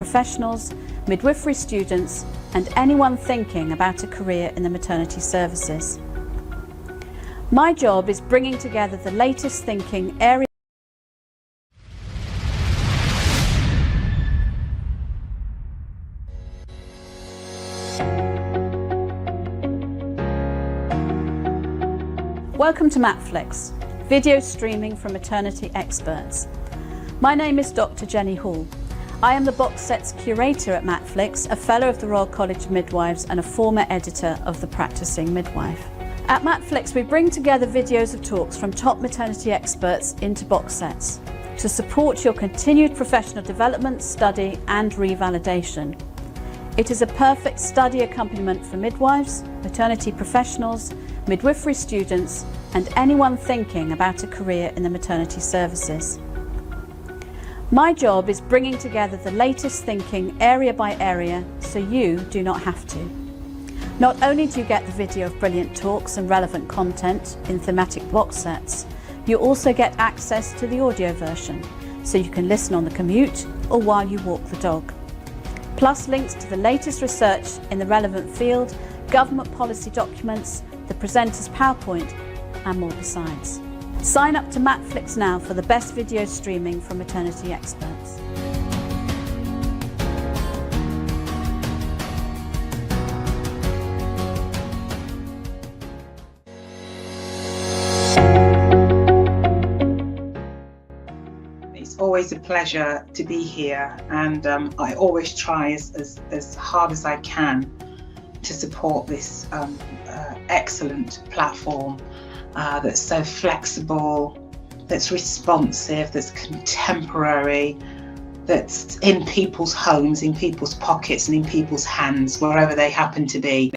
professionals, midwifery students, and anyone thinking about a career in the maternity services. My job is bringing together the latest thinking area. Welcome to Matflix, video streaming from maternity experts. My name is Dr. Jenny Hall. I am the box sets curator at Matflix, a fellow of the Royal College of Midwives and a former editor of The Practicing Midwife. At Matflix, we bring together videos of talks from top maternity experts into box sets to support your continued professional development, study and revalidation. It is a perfect study accompaniment for midwives, maternity professionals, midwifery students and anyone thinking about a career in the maternity services. My job is bringing together the latest thinking area by area so you do not have to. Not only do you get the video of brilliant talks and relevant content in thematic box sets, you also get access to the audio version so you can listen on the commute or while you walk the dog. Plus links to the latest research in the relevant field, government policy documents, the presenter's PowerPoint and more besides. Sign up to Matflix now for the best video streaming from maternity experts. It's always a pleasure to be here, and I always try as hard as I can to support this excellent platform that's so flexible, that's responsive, that's contemporary, that's in people's homes, in people's pockets and in people's hands, wherever they happen to be.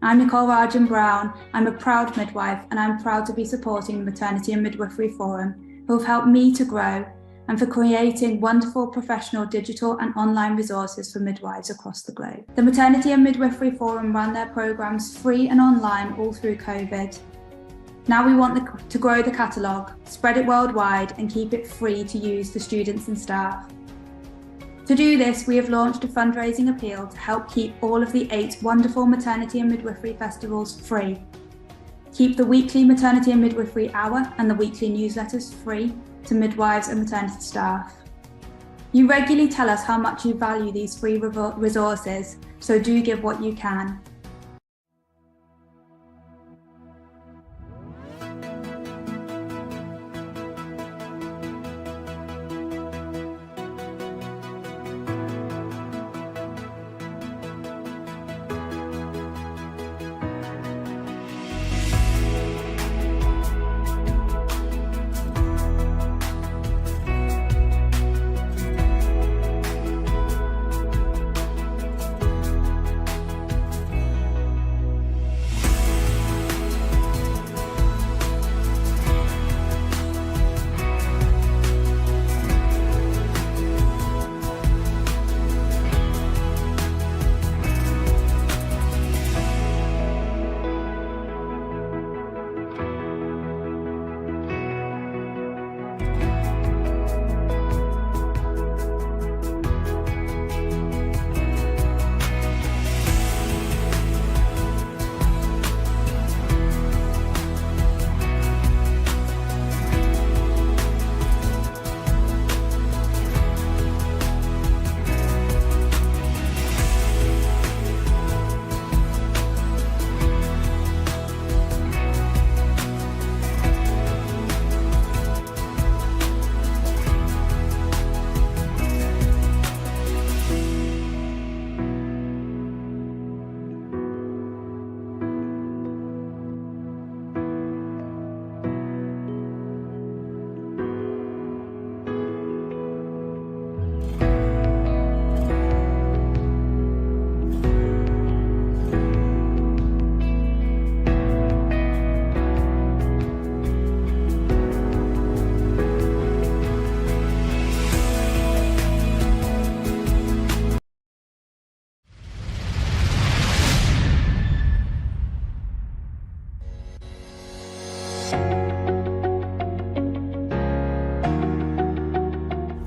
I'm Nicole Rajan Brown. I'm a proud midwife and I'm proud to be supporting the Maternity and Midwifery Forum, who have helped me to grow, and for creating wonderful professional digital and online resources for midwives across the globe. The Maternity and Midwifery Forum ran their programmes free and online all through COVID. Now we want to grow the catalogue, spread it worldwide and keep it free to use for students and staff. To do this, we have launched a fundraising appeal to help keep all of the 8 wonderful maternity and midwifery festivals free. Keep the weekly Maternity and Midwifery Hour and the weekly newsletters free to midwives and maternity staff. You regularly tell us how much you value these free resources, so do give what you can.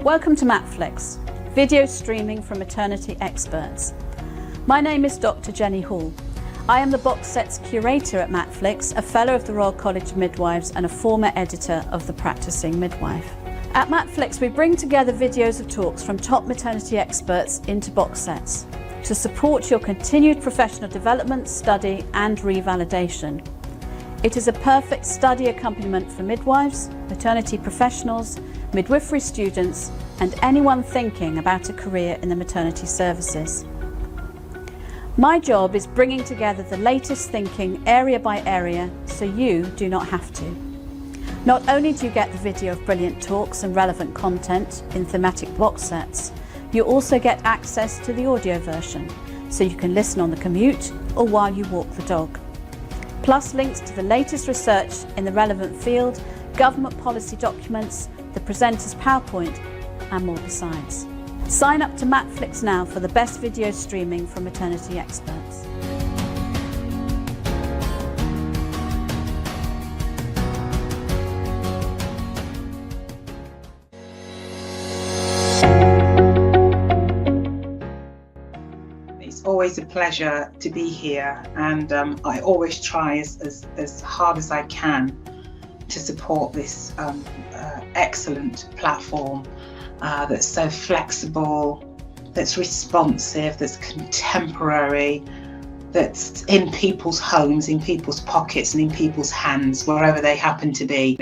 Welcome to Matflix, video streaming from maternity experts. My name is Dr. Jenny Hall. I am the box sets curator at Matflix, a fellow of the Royal College of Midwives and a former editor of The Practicing Midwife. At Matflix, we bring together videos of talks from top maternity experts into box sets to support your continued professional development, study and revalidation. It is a perfect study accompaniment for midwives, maternity professionals, midwifery students and anyone thinking about a career in the maternity services. My job is bringing together the latest thinking area by area so you do not have to. Not only do you get the video of brilliant talks and relevant content in thematic box sets, you also get access to the audio version so you can listen on the commute or while you walk the dog. Plus links to the latest research in the relevant field, government policy documents, the presenter's PowerPoint and more besides. Sign up to Matflix now for the best video streaming from maternity experts. It's always a pleasure to be here, and I always try as hard as I can to support this excellent platform that's so flexible, that's responsive, that's contemporary, that's in people's homes, in people's pockets and in people's hands, wherever they happen to be.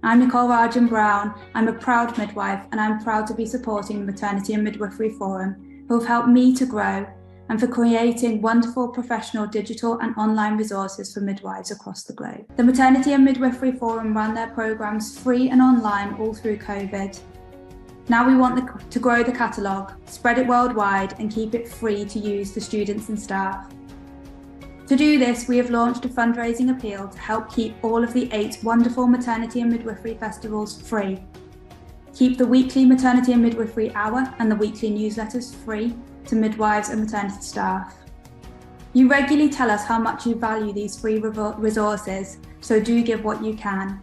I'm Nicole Rajan Brown. I'm a proud midwife and I'm proud to be supporting the Maternity and Midwifery Forum, who have helped me to grow, and for creating wonderful professional digital and online resources for midwives across the globe. The Maternity and Midwifery Forum ran their programmes free and online all through COVID. Now we want to grow the catalogue, spread it worldwide and keep it free to use for students and staff. To do this, we have launched a fundraising appeal to help keep all of the 8 wonderful maternity and midwifery festivals free. Keep the weekly Maternity and Midwifery Hour and the weekly newsletters free to midwives and maternity staff. You regularly tell us how much you value these free resources, so do give what you can.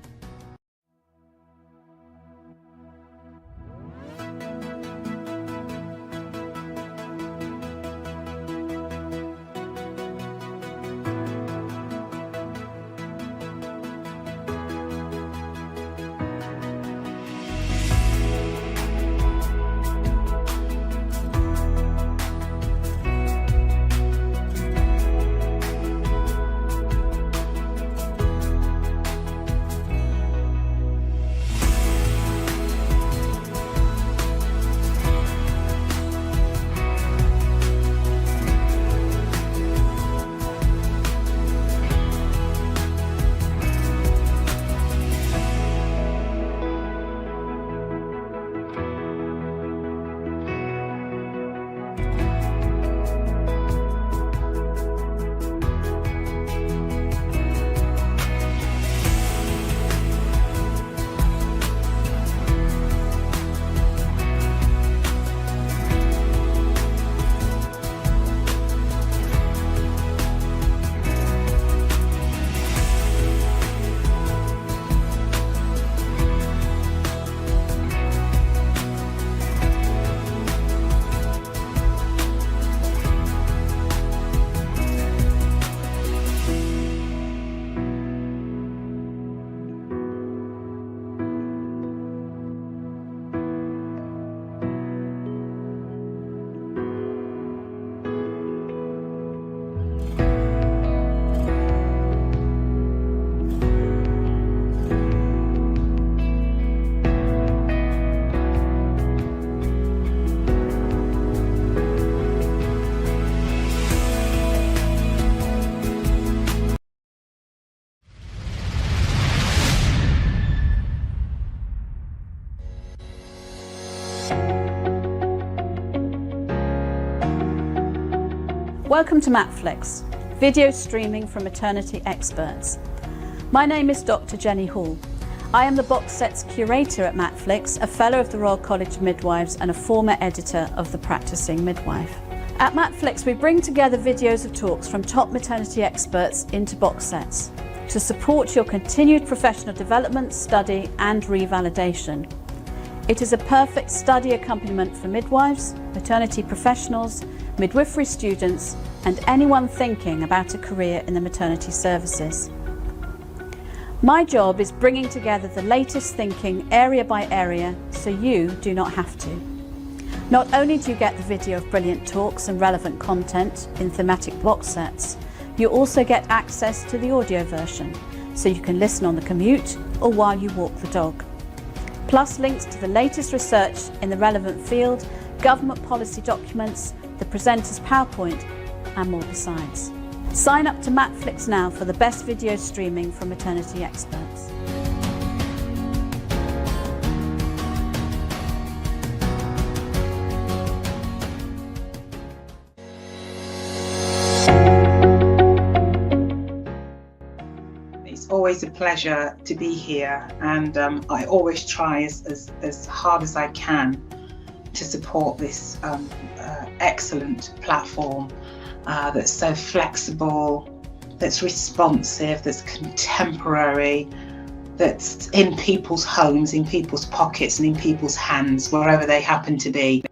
Welcome to Matflix, video streaming from maternity experts. My name is Dr. Jenny Hall. I am the box set's curator at Matflix, a fellow of the Royal College of Midwives and a former editor of The Practicing Midwife. At Matflix, we bring together videos of talks from top maternity experts into box sets to support your continued professional development, study and revalidation. It is a perfect study accompaniment for midwives, maternity professionals, midwifery students and anyone thinking about a career in the maternity services. My job is bringing together the latest thinking area by area so you do not have to. Not only do you get the video of brilliant talks and relevant content in thematic box sets, you also get access to the audio version so you can listen on the commute or while you walk the dog. Plus links to the latest research in the relevant field, government policy documents, the presenter's PowerPoint and more besides. Sign up to Matflix now for the best video streaming from maternity experts. It's always a pleasure to be here, and I always try as hard as I can to support this excellent platform that's so flexible, that's responsive, that's contemporary, that's in people's homes, in people's pockets and in people's hands, wherever they happen to be.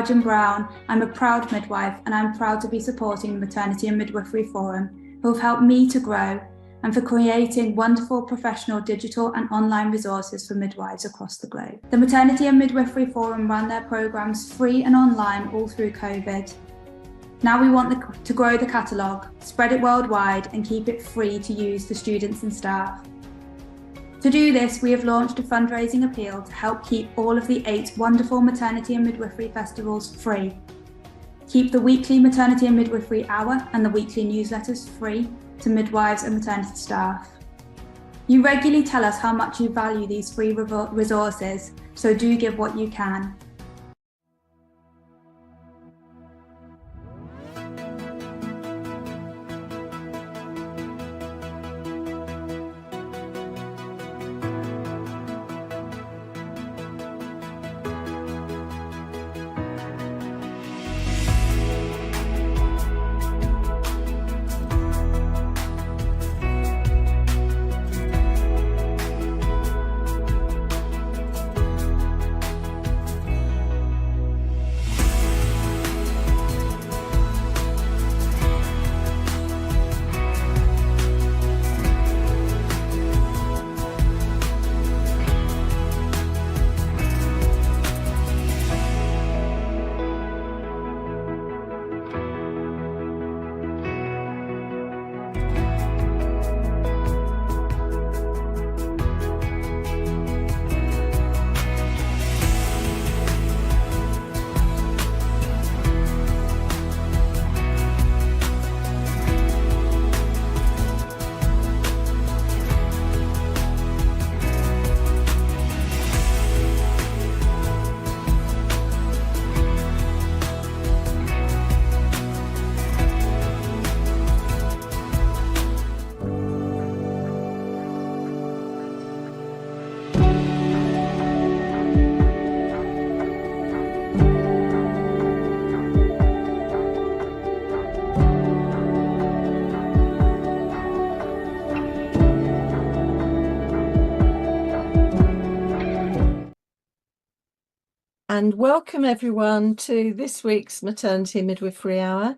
I'm Brown. I'm a proud midwife and I'm proud to be supporting the Maternity and Midwifery Forum, who have helped me to grow, and for creating wonderful professional digital and online resources for midwives across the globe. The Maternity and Midwifery Forum ran their programmes free and online all through COVID. Now we want to grow the catalogue, spread it worldwide and keep it free to use for students and staff. To do this, we have launched a fundraising appeal to help keep all of the 8 wonderful maternity and midwifery festivals free. Keep the weekly Maternity and Midwifery Hour and the weekly newsletters free to midwives and maternity staff. You regularly tell us how much you value these free resources, so do give what you can. And welcome everyone to this week's Maternity and Midwifery Hour.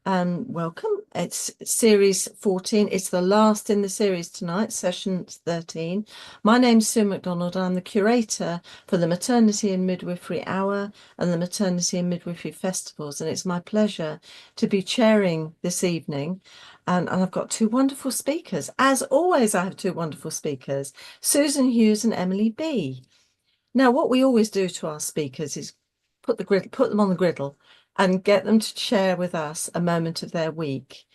and welcome. It's series 14. It's the last in the series tonight, session 13. My name's Sue MacDonald. I'm the curator for the Maternity and Midwifery Hour and the Maternity and Midwifery Festivals, and it's my pleasure to be chairing this evening. And I've got two wonderful speakers. As always, I have two wonderful speakers, Susan Hughes and Emily B. Now, what we always do to our speakers is put them on the griddle and get them to share with us a moment of their week.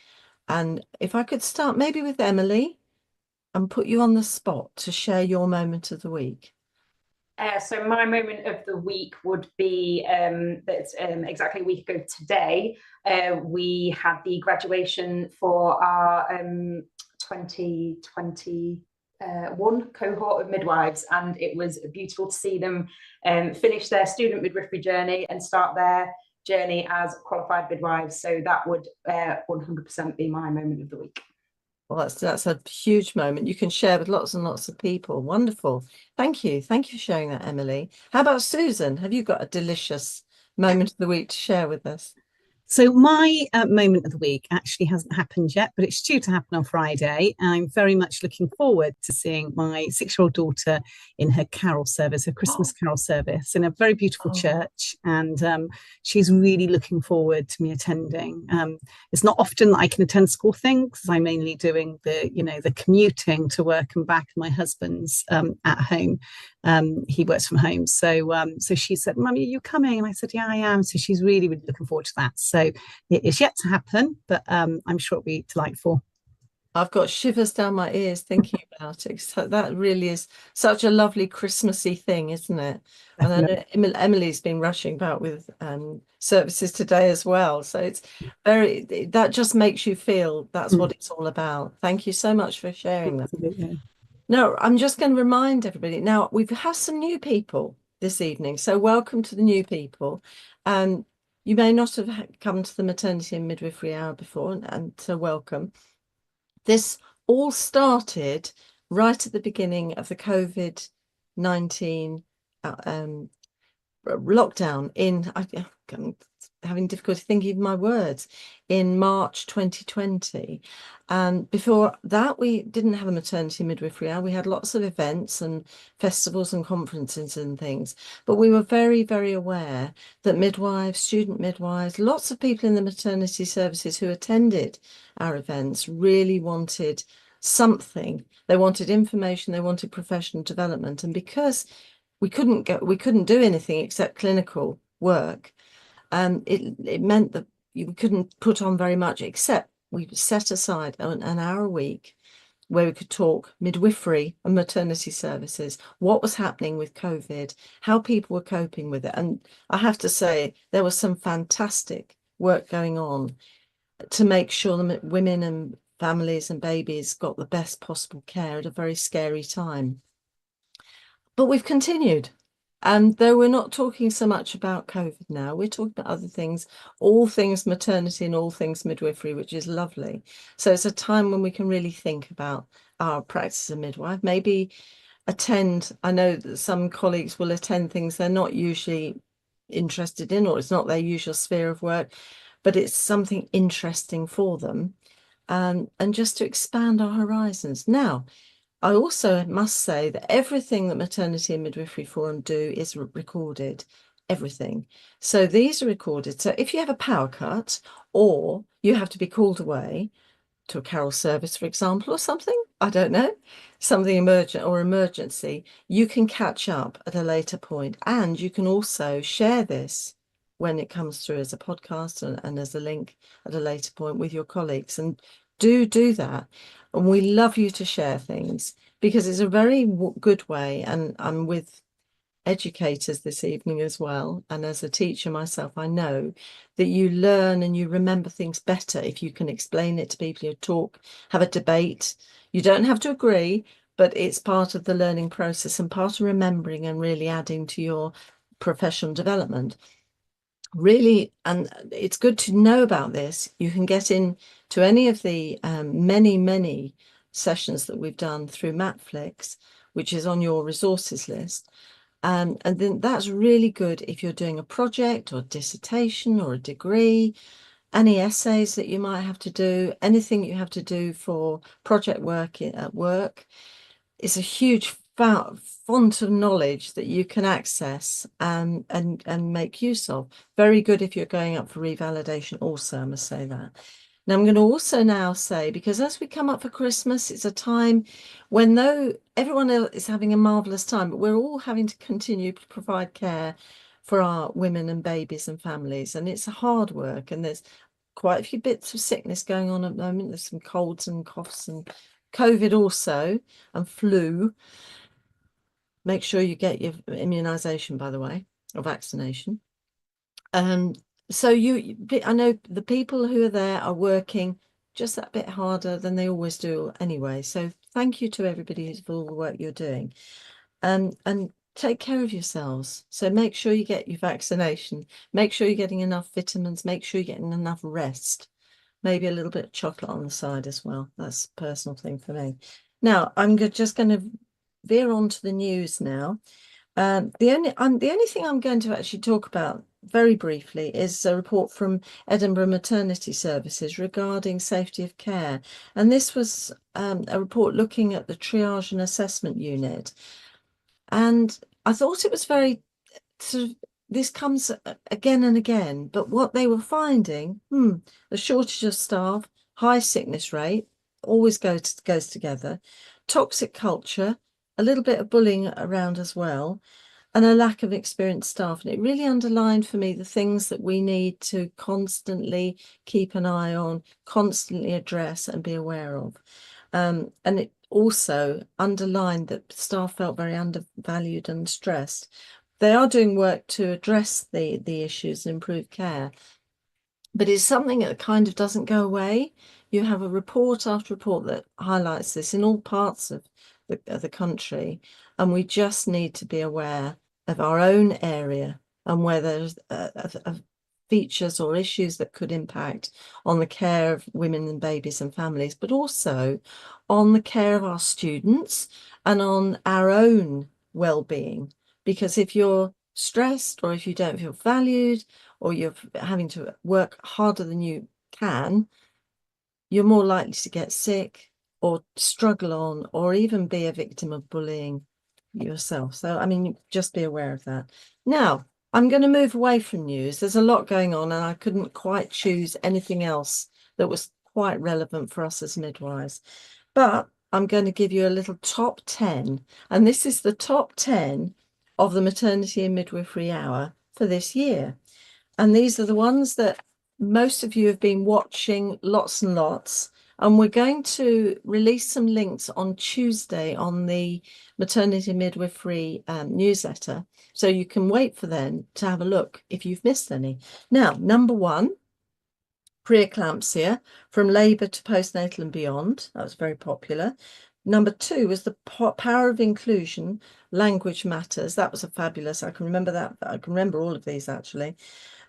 And if I could start maybe with Emily and put you on the spot to share your moment of the week. So my moment of the week would be that's exactly a week ago today. We had the graduation for our 2021 cohort of midwives, and it was beautiful to see them finish their student midwifery journey and start their journey as qualified midwives. So that would 100% be my moment of the week. Well, that's a huge moment. You can share with lots and lots of people. Wonderful. Thank you. Thank you for sharing that, Emily. How about Susan? Have you got a delicious moment of the week to share with us? So my moment of the week actually hasn't happened yet, but it's due to happen on Friday. I'm very much looking forward to seeing my 6-year-old daughter in her carol service, her Christmas carol service, in a very beautiful church. And she's really looking forward to me attending. It's not often that I can attend school things, because I'm mainly doing the commuting to work and back. My husband's at home. He works from home. So she said, "Mummy, are you coming?" And I said, "Yeah, I am." So she's really, really looking forward to that. So it is yet to happen, but I'm sure it'll be delightful. I've got shivers down my ears thinking about it. So that really is such a lovely Christmassy thing, isn't it? Definitely. And I know Emily's been rushing about with services today as well. So it's that just makes you feel that's what it's all about. Thank you so much for sharing that. Absolutely. No, I'm just going to remind everybody. Now, we've had some new people this evening. So welcome to the new people. You may not have come to the Maternity and Midwifery Hour before, and so welcome. This all started right at the beginning of the COVID-19 lockdown I'm having difficulty thinking of my words, in March 2020. And before that, we didn't have a maternity midwifery hour. We had lots of events and festivals and conferences and things, but we were very, very aware that midwives, student midwives, lots of people in the maternity services who attended our events really wanted something. They wanted information, they wanted professional development. And because we couldn't do anything except clinical work, it meant that you couldn't put on very much, except we set aside an hour a week where we could talk midwifery and maternity services, what was happening with COVID, how people were coping with it. And I have to say, there was some fantastic work going on to make sure that women and families and babies got the best possible care at a very scary time. But we've continued. And though we're not talking so much about COVID now, we're talking about other things, all things maternity and all things midwifery, which is lovely. So it's a time when we can really think about our practice as a midwife, maybe attend. I know that some colleagues will attend things they're not usually interested in, or it's not their usual sphere of work, but it's something interesting for them. And just to expand our horizons. Now, I also must say that everything that Maternity and Midwifery Forum do is recorded, everything. So these are recorded. So if you have a power cut, or you have to be called away to a carol service, for example, or something, I don't know, something emergency, you can catch up at a later point. And you can also share this when it comes through as a podcast and as a link at a later point with your colleagues. And do that. And we love you to share things, because it's a very good way. And I'm with educators this evening as well. And as a teacher myself, I know that you learn and you remember things better if you can explain it to people. You talk, have a debate. You don't have to agree, but it's part of the learning process and part of remembering and really adding to your professional development. Really, and it's good to know about this. You can get in to any of the many sessions that we've done through Matflix, which is on your resources list. And then that's really good if you're doing a project or dissertation or a degree. any essays that you might have to do, anything you have to do for project work at work. It's a huge font of knowledge that you can access and make use of. Very good if you're going up for revalidation also, I must say that. Now, I'm going to also now say, because as we come up for Christmas, it's a time when though everyone else is having a marvellous time, but we're all having to continue to provide care for our women and babies and families. And it's hard work, and there's quite a few bits of sickness going on at the moment. There's some colds and coughs and COVID also, and flu. Make sure you get your immunisation, by the way, or vaccination. So I know the people who are there are working just that bit harder than they always do anyway. So thank you to everybody for all the work you're doing. And take care of yourselves. So make sure you get your vaccination. Make sure you're getting enough vitamins. Make sure you're getting enough rest. Maybe a little bit of chocolate on the side as well. That's a personal thing for me. Now, I'm just going to veer on to the news now. The only thing I'm going to actually talk about very briefly is a report from Edinburgh Maternity Services regarding safety of care. And this was a report looking at the triage and assessment unit. And I thought it was very sort of, this comes again and again, but what they were finding, the shortage of staff, high sickness rate, always goes together, toxic culture, a little bit of bullying around as well, and a lack of experienced staff. And it really underlined for me the things that we need to constantly keep an eye on, constantly address and be aware of. And it also underlined that staff felt very undervalued and stressed. They are doing work to address the issues and improve care, but it's something that kind of doesn't go away. You have a report after report that highlights this in all parts of the country, and we just need to be aware of our own area and where there's features or issues that could impact on the care of women and babies and families, but also on the care of our students and on our own well-being. Because if you're stressed, or if you don't feel valued, or you're having to work harder than you can, you're more likely to get sick or struggle on, or even be a victim of bullying yourself. So, I mean, just be aware of that. Now, I'm going to move away from news. There's a lot going on, and I couldn't quite choose anything else that was quite relevant for us as midwives. But I'm going to give you a little top 10, and this is the top 10 of the Maternity and Midwifery Hour for this year. And these are the ones that most of you have been watching lots and lots. And we're going to release some links on Tuesday on the Maternity and Midwifery newsletter. So you can wait for them to have a look if you've missed any. Now, number 1, preeclampsia, from labour to postnatal and beyond. That was very popular. Number 2 was the power of inclusion, language matters. That was a fabulous, I can remember that. I can remember all of these actually.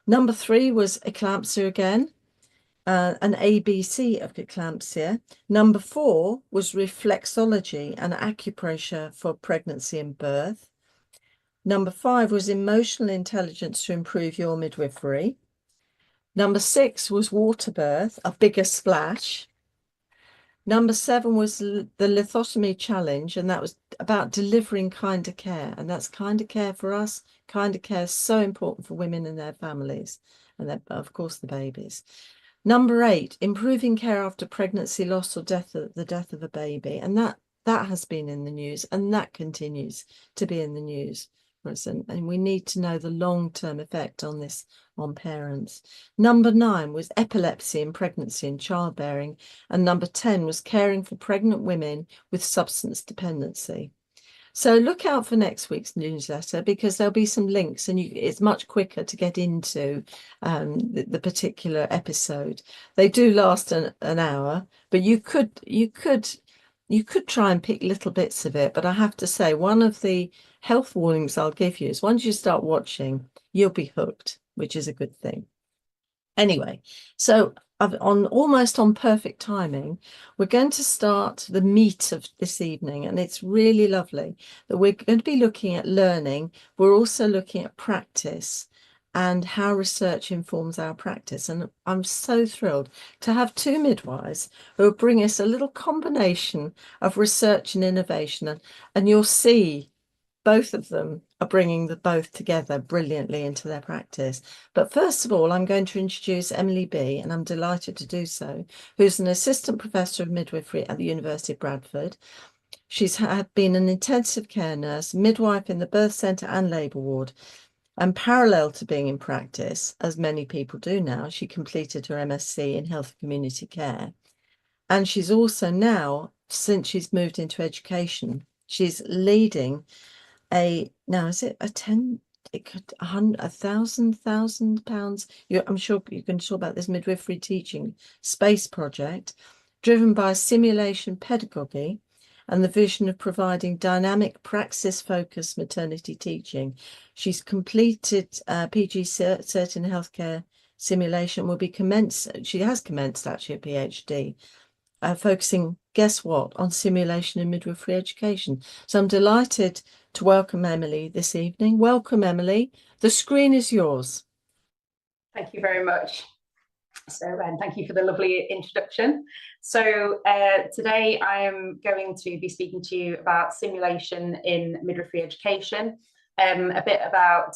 Number 3 was eclampsia again, an ABC of eclampsia. Number 4 was reflexology and acupressure for pregnancy and birth. Number 5 was emotional intelligence to improve your midwifery. Number 6 was water birth, a bigger splash. Number 7 was the lithotomy challenge, and that was about delivering kinder care. And that's kinder care for us. Kinder care is so important for women and their families, and their, of course, the babies. Number 8, improving care after pregnancy, loss, or the death of a baby. And that has been in the news, and that continues to be in the news. And we need to know the long-term effect on this on parents. Number 9 was epilepsy in pregnancy and childbearing. And number 10 was caring for pregnant women with substance dependency. So look out for next week's newsletter, because there'll be some links, and it's much quicker to get into the particular episode. They do last an hour, but you could try and pick little bits of it. But I have to say, one of the health warnings I'll give you is once you start watching, you'll be hooked, which is a good thing. Anyway, so almost on perfect timing, we're going to start the meat of this evening, and it's really lovely that we're going to be looking at learning. We're also looking at practice, and how research informs our practice. And I'm so thrilled to have two midwives who will bring us a little combination of research and innovation. And you'll see both of them are bringing the both together brilliantly into their practice. But first of all, I'm going to introduce Emily B, and I'm delighted to do so, who's an assistant professor of midwifery at the University of Bradford. She's been an intensive care nurse, midwife in the birth centre and labour ward. And parallel to being in practice, as many people do now, she completed her MSc in Health and Community Care. And she's also now, since she's moved into education, she's leading now is it a 10, it could £1,000,000. I'm sure you can talk about this midwifery teaching space project, driven by simulation pedagogy and the vision of providing dynamic praxis-focused maternity teaching. She's completed PG cert in healthcare simulation. She has commenced actually a PhD, focusing, guess what, on simulation and midwifery education. So I'm delighted to welcome Emily this evening. Welcome, Emily. The screen is yours. Thank you very much. So, thank you for the lovely introduction. So today I am going to be speaking to you about simulation in midwifery education, a bit about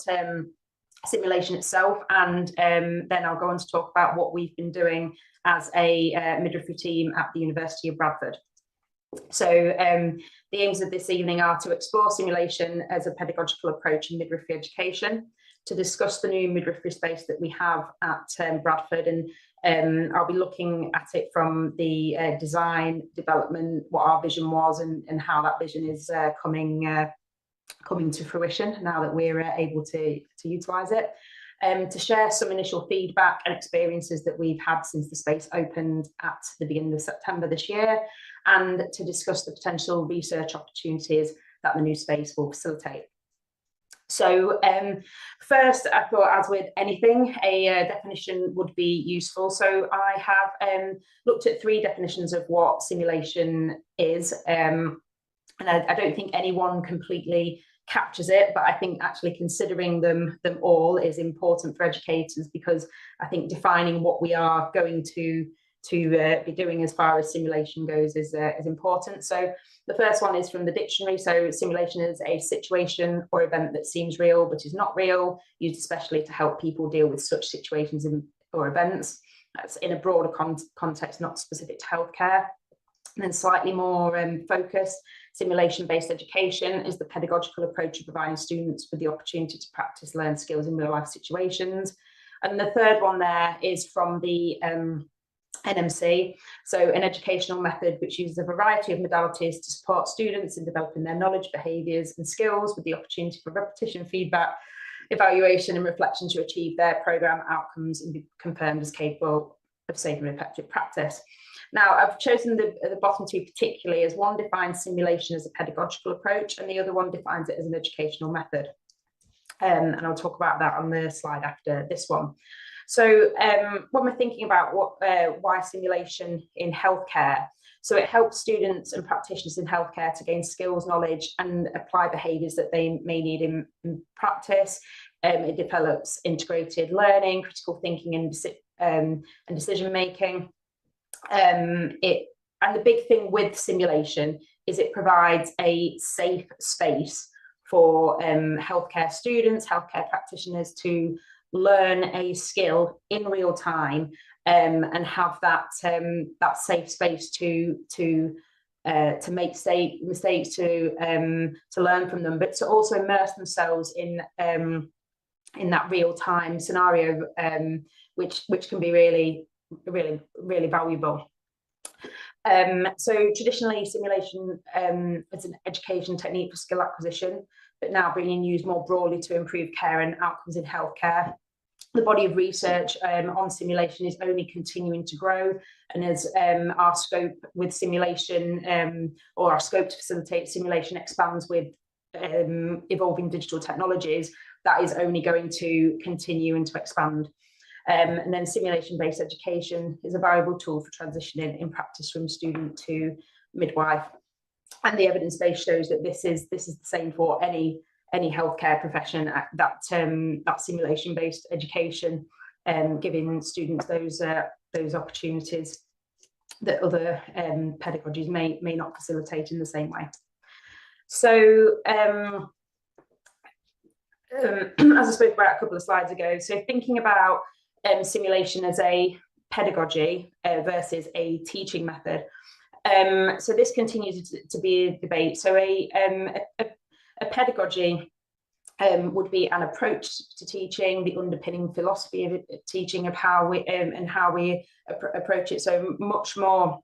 simulation itself, and then I'll go on to talk about what we've been doing as a midwifery team at the University of Bradford. So the aims of this evening are to explore simulation as a pedagogical approach in midwifery education, to discuss the new midwifery space that we have at Bradford, and I'll be looking at it from the design, development, what our vision was, and how that vision is coming to fruition now that we're able to utilise it. To share some initial feedback and experiences that we've had since the space opened at the beginning of September this year, and to discuss the potential research opportunities that the new space will facilitate. So first, I thought, as with anything, a definition would be useful. So I have looked at 3 definitions of what simulation is, and I don't think anyone completely captures it, but I think actually considering them all is important for educators, because I think defining what we are going to be doing as far as simulation goes is important. So the first one is from the dictionary. So simulation is a situation or event that seems real but is not real, used especially to help people deal with such situations or events. That's in a broader context, not specific to healthcare. And then slightly more focused, simulation-based education is the pedagogical approach of providing students with the opportunity to practice, learn skills in real-life situations. And the third one there is from the NMC, so an educational method which uses a variety of modalities to support students in developing their knowledge, behaviours and skills, with the opportunity for repetition, feedback, evaluation and reflection to achieve their programme outcomes and be confirmed as capable of safe and effective practice. Now, I've chosen the bottom 2 particularly, as one defines simulation as a pedagogical approach and the other one defines it as an educational method. And I'll talk about that on the slide after this one. So when we're thinking about why simulation in healthcare, so it helps students and practitioners in healthcare to gain skills, knowledge and apply behaviours that they may need in practice. It develops integrated learning, critical thinking and decision making. And the big thing with simulation is it provides a safe space for healthcare students, healthcare practitioners to learn a skill in real time, and have that safe space to make mistakes, to learn from them, but to also immerse themselves in that real time scenario, which can be really valuable. So traditionally, simulation is an education technique for skill acquisition, but now being used more broadly to improve care and outcomes in healthcare. The body of research on simulation is only continuing to grow, and as our scope with simulation, or our scope to facilitate simulation, expands with evolving digital technologies, that is only going to continue and to expand. And then simulation-based education is a valuable tool for transitioning in practice from student to midwife. And the evidence base shows that this is the same for any any healthcare profession, that simulation-based education, giving students those opportunities that other pedagogies may not facilitate in the same way. So as I spoke about a couple of slides ago, so thinking about simulation as a pedagogy versus a teaching method. So this continues to be a debate. So a pedagogy would be an approach to teaching, the underpinning philosophy of teaching, of how we approach it. So much more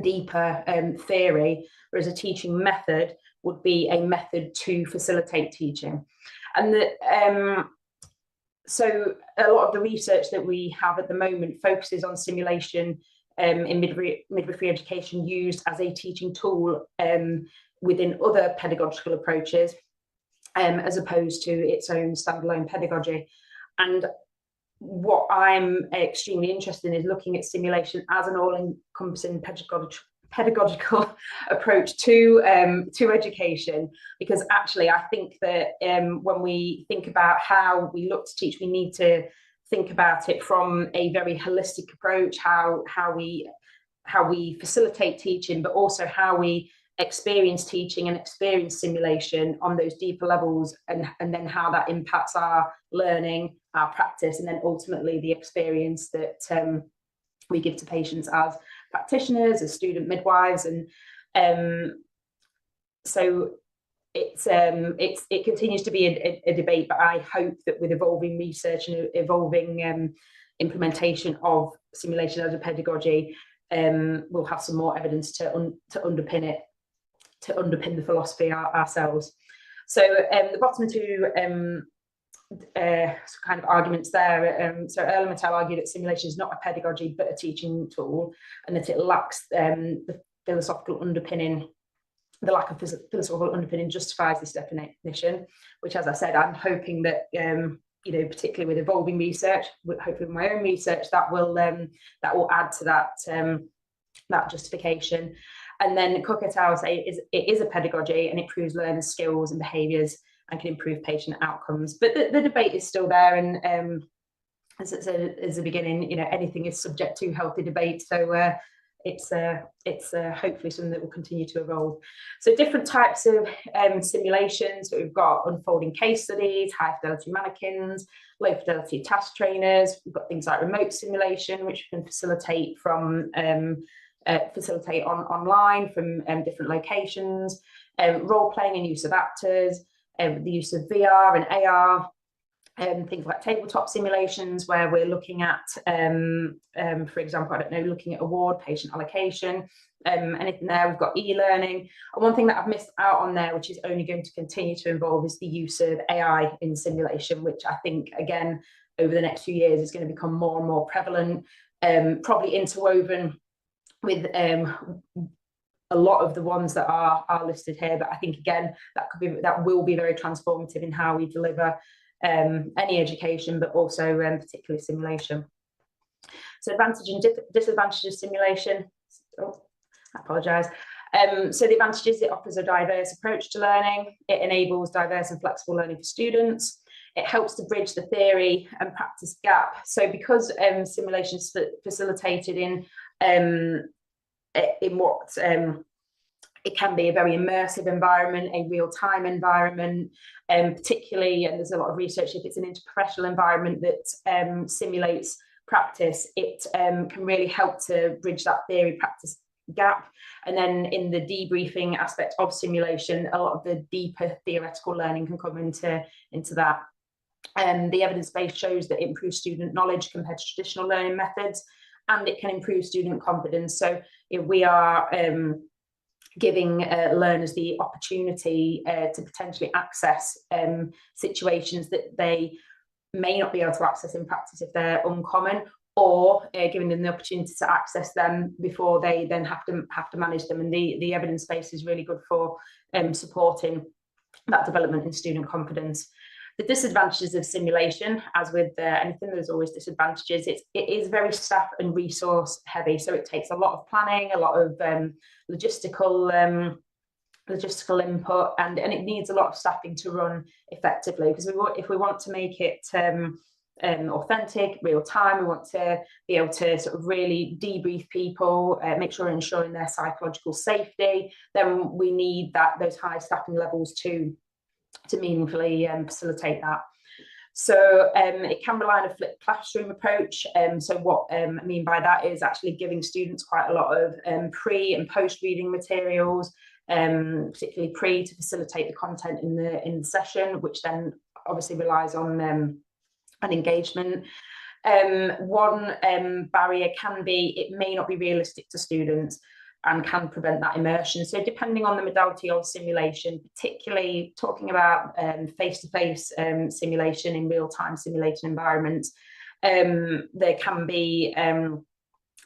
deeper theory, whereas a teaching method would be a method to facilitate teaching. And so a lot of the research that we have at the moment focuses on simulation in midwifery education used as a teaching tool within other pedagogical approaches, as opposed to its own standalone pedagogy. And what I'm extremely interested in is looking at simulation as an all-encompassing pedagogical approach to education, because actually I think that when we think about how we look to teach, we need to think about it from a very holistic approach, how we facilitate teaching, but also how we experience teaching and experience simulation on those deeper levels, and then how that impacts our learning, our practice, and then ultimately the experience that we give to patients as practitioners, as student midwives. And so it continues to be a debate, but I hope that with evolving research and evolving implementation of simulation as a pedagogy, we'll have some more evidence to underpin it, to underpin the philosophy ourselves. So the bottom two kind of arguments there. So Earl and Mattel argue that simulation is not a pedagogy but a teaching tool, and that it lacks the philosophical underpinning. The lack of philosophical underpinning justifies this definition, which, as I said, I'm hoping that particularly with evolving research, hopefully with my own research, that will add to that justification. And then Cook et al. Say it is a pedagogy, and it improves learners' skills and behaviours and can improve patient outcomes. But the debate is still there, and as I said at the beginning, anything is subject to healthy debate. So it's hopefully something that will continue to evolve. So different types of simulations. So we've got unfolding case studies, high fidelity mannequins, low fidelity task trainers. We've got things like remote simulation, which we can facilitate from online from different locations, role playing and use of actors, the use of VR and AR. Things like tabletop simulations, where we're looking at, for example, looking at award, patient allocation, anything there. We've got e-learning. And one thing that I've missed out on there, which is only going to continue to evolve, is the use of AI in simulation, which I think, again, over the next few years is going to become more and more prevalent, probably interwoven with a lot of the ones that are listed here. But I think, again, that will be very transformative in how we deliver any education, but also particularly simulation. So advantage and disadvantages of simulation. Oh, I apologise. So the advantages: it offers a diverse approach to learning. It enables diverse and flexible learning for students. It helps to bridge the theory and practice gap. So because simulation is facilitated in what it can be a very immersive environment, a real-time environment, particularly, and there's a lot of research, if it's an interprofessional environment that simulates practice, it can really help to bridge that theory practice gap. And then in the debriefing aspect of simulation, a lot of the deeper theoretical learning can come into that. The evidence base shows that it improves student knowledge compared to traditional learning methods, and it can improve student confidence. So if we are giving learners the opportunity to potentially access situations that they may not be able to access in practice if they're uncommon, or giving them the opportunity to access them before they then have to manage them. And the evidence base is really good for supporting that development in student confidence. The disadvantages of simulation, as with anything, there's always disadvantages. It is very staff and resource heavy, so it takes a lot of planning, a lot of logistical logistical input, and it needs a lot of staffing to run effectively, because if we want to make it authentic, real time, we want to be able to sort of really debrief people, make sure we're ensuring their psychological safety, then we need those high staffing levels to meaningfully facilitate that. So it can rely on a flipped classroom approach. So what I mean by that is actually giving students quite a lot of pre and post reading materials, particularly pre, to facilitate the content in the session, which then obviously relies on engagement. One barrier can be it may not be realistic to students and can prevent that immersion. So depending on the modality of simulation, particularly talking about face-to-face simulation in real-time simulated environments, there can be,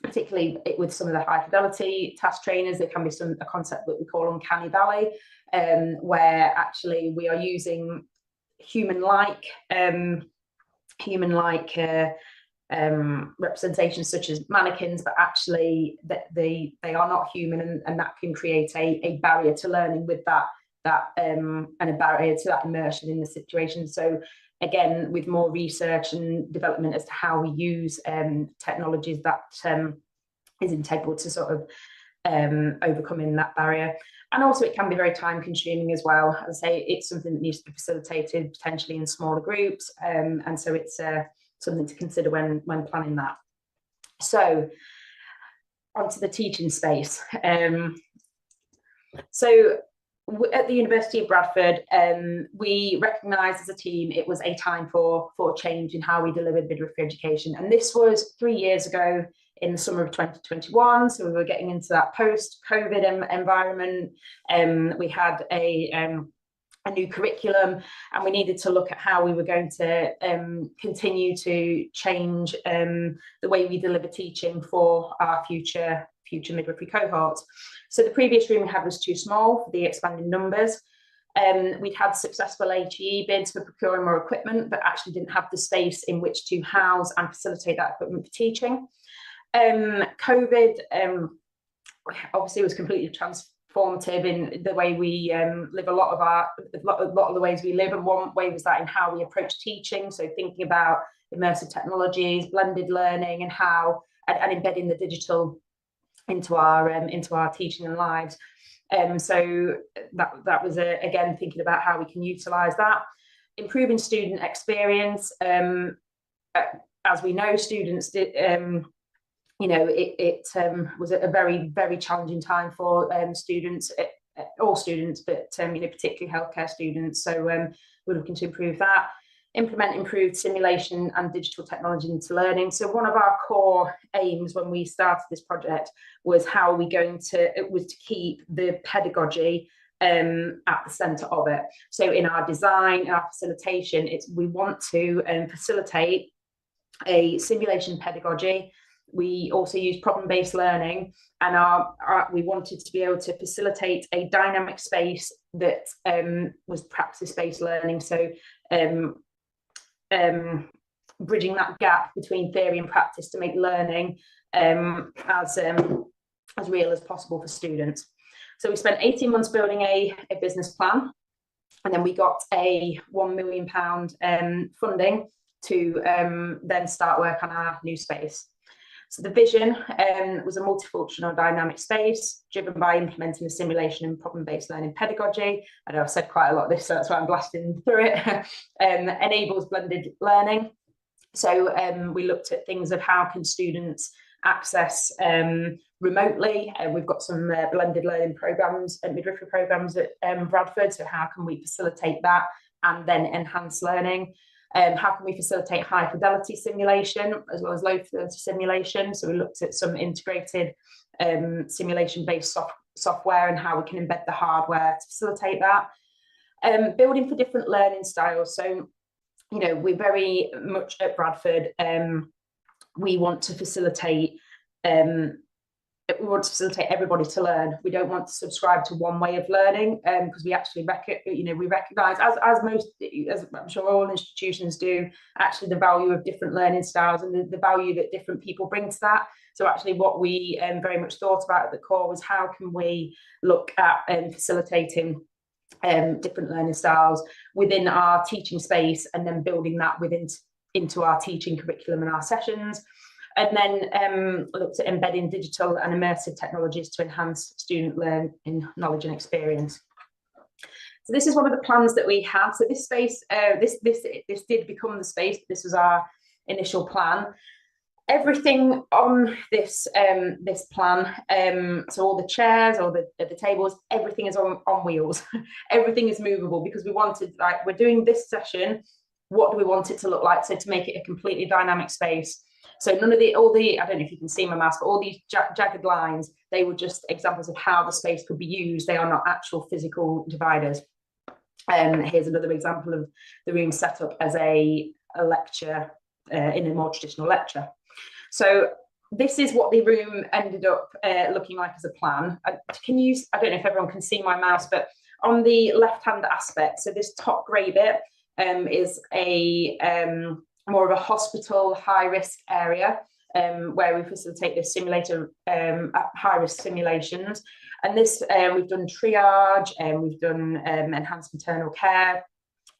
particularly with some of the high fidelity task trainers, there can be a concept that we call uncanny valley, where actually we are using human-like representations such as mannequins, but actually they are not human, and that can create a barrier to learning with that and a barrier to that immersion in the situation. So again, with more research and development as to how we use technologies, that is integral to sort of overcoming that barrier. And also it can be very time consuming as well. As I say, it's something that needs to be facilitated potentially in smaller groups, and so it's something to consider when planning that. So onto the teaching space. So at the University of Bradford, we recognised as a team it was a time for change in how we delivered midwifery education. And this was 3 years ago in the summer of 2021. So we were getting into that post-COVID environment. We had a new curriculum, and we needed to look at how we were going to continue to change the way we deliver teaching for our future midwifery cohorts. So the previous room we had was too small for the expanding numbers. We'd had successful HE bids for procuring more equipment, but actually didn't have the space in which to house and facilitate that equipment for teaching. COVID obviously was completely transformative in the way we live a lot of the ways we live, and one way was that in how we approach teaching. So thinking about immersive technologies, blended learning, and how and embedding the digital into our teaching and lives. So that was again thinking about how we can utilize that, improving student experience. As we know, students did. It was a very, very challenging time for students, all students, but particularly healthcare students. So we're looking to improve that, implement improved simulation and digital technology into learning. So one of our core aims when we started this project was to keep the pedagogy at the centre of it. So in our design, our facilitation, we want to facilitate a simulation pedagogy. We also use problem-based learning, and we wanted to be able to facilitate a dynamic space that was praxis-based learning. So bridging that gap between theory and practice to make learning as real as possible for students. So we spent 18 months building a business plan, and then we got a £1 million funding to then start work on our new space. So the vision was a multifunctional dynamic space driven by implementing a simulation and problem-based learning pedagogy. I know I've said quite a lot of this, so that's why I'm blasting through it. Enables blended learning. So we looked at things of how can students access remotely. We've got some blended learning programs and midwifery programs at Bradford. So how can we facilitate that and then enhance learning? How can we facilitate high fidelity simulation as well as low fidelity simulation? So we looked at some integrated simulation-based software and how we can embed the hardware to facilitate that. Building for different learning styles. So, we're very much at Bradford, we want to facilitate everybody to learn. We don't want to subscribe to one way of learning, because we actually recognise, as I'm sure all institutions do, actually the value of different learning styles and the value that different people bring to that. So actually what we very much thought about at the core was how can we look at facilitating different learning styles within our teaching space, and then building that into our teaching curriculum and our sessions. And then looked at embedding digital and immersive technologies to enhance student learning, knowledge and experience. So this is one of the plans that we had. So this space, this did become the space. This was our initial plan. Everything on this this plan, so all the chairs, all the tables, everything is on wheels. Everything is movable, because we wanted, like, we're doing this session, what do we want it to look like? So to make it a completely dynamic space. So none of all the, I don't know if you can see my mouse, but all these jagged lines, they were just examples of how the space could be used. They are not actual physical dividers. Here's another example of the room set up as a lecture in a more traditional lecture. So this is what the room ended up looking like as a plan. I don't know if everyone can see my mouse, but on the left-hand aspect, so this top grey bit is a more of a hospital high-risk area where we facilitate the simulator high-risk simulations. And this, we've done triage, and we've done enhanced maternal care,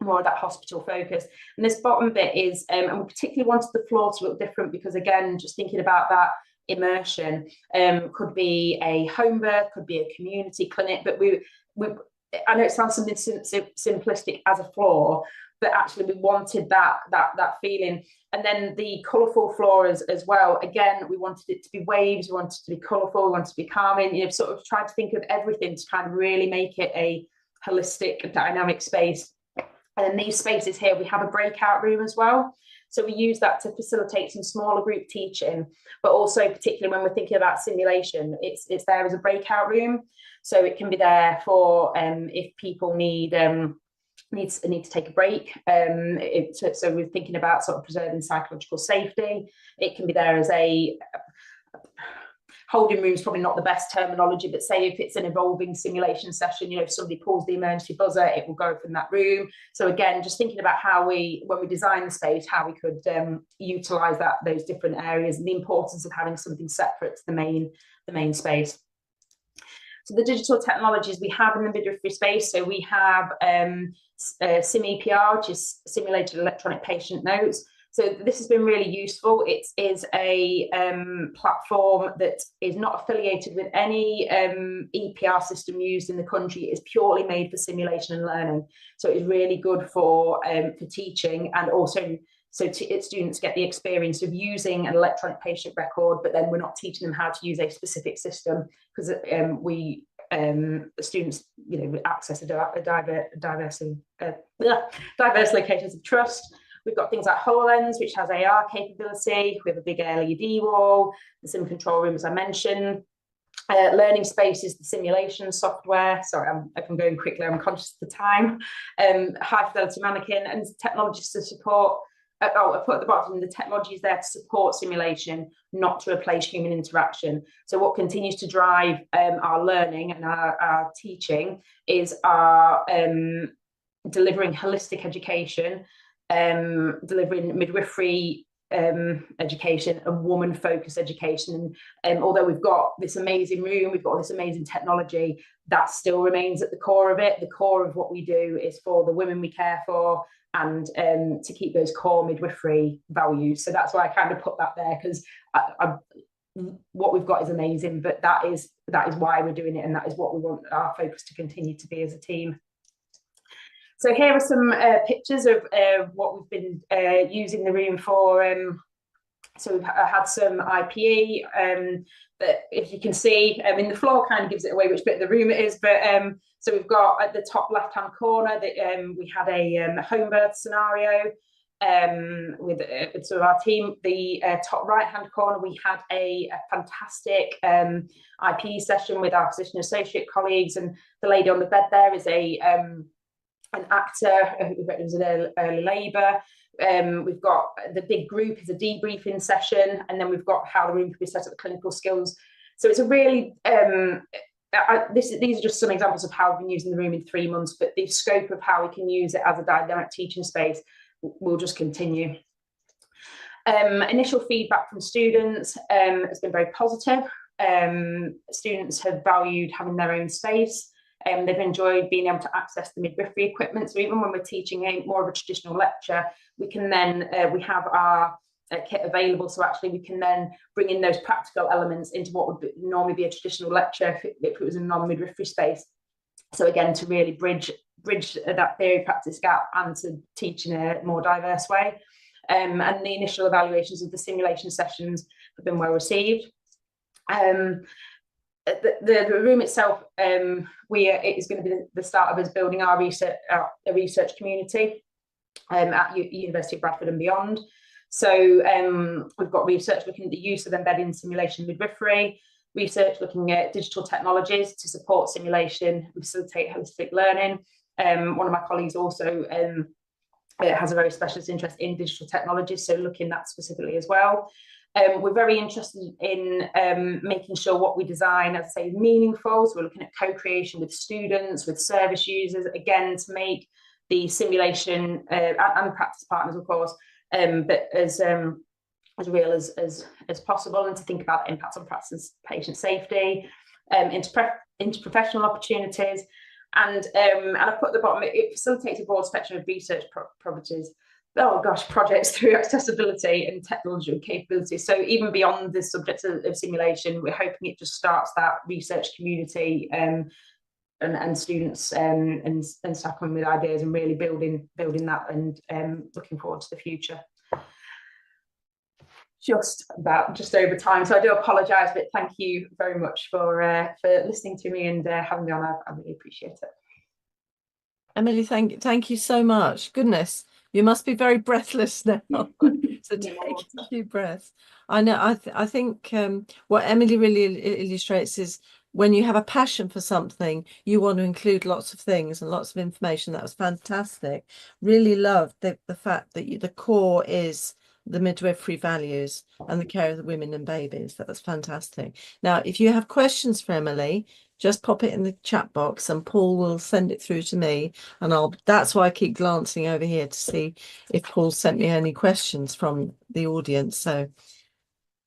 more of that hospital focus. And this bottom bit is, and we particularly wanted the floor to look different, because again, just thinking about that immersion, could be a home birth, could be a community clinic, but I know it sounds something simplistic as a floor, but actually we wanted that feeling. And then the colourful floor as well. Again, we wanted it to be waves, we wanted it to be colourful, we wanted it to be calming. You know, sort of tried to think of everything to kind of really make it a holistic, dynamic space. And in these spaces here, we have a breakout room as well. So we use that to facilitate some smaller group teaching, but also particularly when we're thinking about simulation, it's there as a breakout room. So it can be there for if people need to take a break. So we're thinking about sort of preserving psychological safety. It can be there as a holding room is probably not the best terminology, but say if it's an evolving simulation session, you know, if somebody pulls the emergency buzzer, it will go from that room. So again, just thinking about how when we design the space, how we could utilize those different areas, and the importance of having something separate to the main space. So the digital technologies we have in the midwifery space, so we have SimEPR, which is simulated electronic patient notes. So this has been really useful. It is a platform that is not affiliated with any EPR system used in the country. It is purely made for simulation and learning. So it's really good for teaching, and also so students get the experience of using an electronic patient record, but then we're not teaching them how to use a specific system, because students, you know, access diverse locations of trust. We've got things like HoloLens, which has AR capability. We have a big LED wall, the sim control room, as I mentioned. Learning spaces, the simulation software. Sorry, if I'm going quickly, I'm conscious of the time. High fidelity mannequin, and technologies to support. I put at the bottom, the technology is there to support simulation, not to replace human interaction. So what continues to drive our learning and our teaching is our delivering holistic education, delivering midwifery education and woman-focused education. And although we've got this amazing room, we've got this amazing technology, that still remains at the core of it. The core of what we do is for the women we care for, and to keep those core midwifery values. So that's why I kind of put that there, because what we've got is amazing, but that is why we're doing it, and that is what we want our focus to continue to be as a team. So here are some pictures of what we've been using the room for. So we've had some IPE, but if you can see, the floor kind of gives it away which bit of the room it is, but so we've got at the top left-hand corner that we had a home birth scenario with sort of our team. The top right-hand corner, we had a fantastic IPE session with our physician associate colleagues, and the lady on the bed there is an actor who was in early labour. We've got the big group is a debriefing session, and then we've got how the room can be set up with clinical skills. So it's a really these are just some examples of how we've been using the room in 3 months, but the scope of how we can use it as a dynamic teaching space will just continue. Initial feedback from students has been very positive. Students have valued having their own space. They've enjoyed being able to access the midwifery equipment. So even when we're teaching more of a traditional lecture, we can then, we have our kit available. So actually we can then bring in those practical elements into what would normally be a traditional lecture if it was a non-midwifery space. So again, to really bridge that theory practice gap and to teach in a more diverse way. And the initial evaluations of the simulation sessions have been well received. The room itself, it is going to be the start of us building our research community at University of Bradford and beyond. So we've got research looking at the use of embedding simulation midwifery, research looking at digital technologies to support simulation and facilitate holistic learning. One of my colleagues also has a very specialist interest in digital technologies, so looking at that specifically as well. We're very interested in making sure what we design, as I say, is meaningful. So we're looking at co-creation with students, with service users, again, to make the simulation and practice partners, of course, but as real as possible, and to think about the impact on practice, patient safety, interprofessional opportunities. And I put at the bottom, it facilitates a broad spectrum of research projects through accessibility and technological capability. So even beyond the subject of simulation, we're hoping it just starts that research community and students and staff coming with ideas and really building that and looking forward to the future. Just over time, so I do apologise, but thank you very much for listening to me and having me on. I really appreciate it. Emily, thank you so much. Goodness, you must be very breathless now. So take a few breaths. I know. I think what Emily really illustrates is when you have a passion for something, you want to include lots of things and lots of information. That was fantastic. Really loved the fact that the core is the midwifery values and the care of the women and babies. That was fantastic. Now, if you have questions for Emily, just pop it in the chat box and Paul will send it through to me, and that's why I keep glancing over here to see if Paul sent me any questions from the audience. So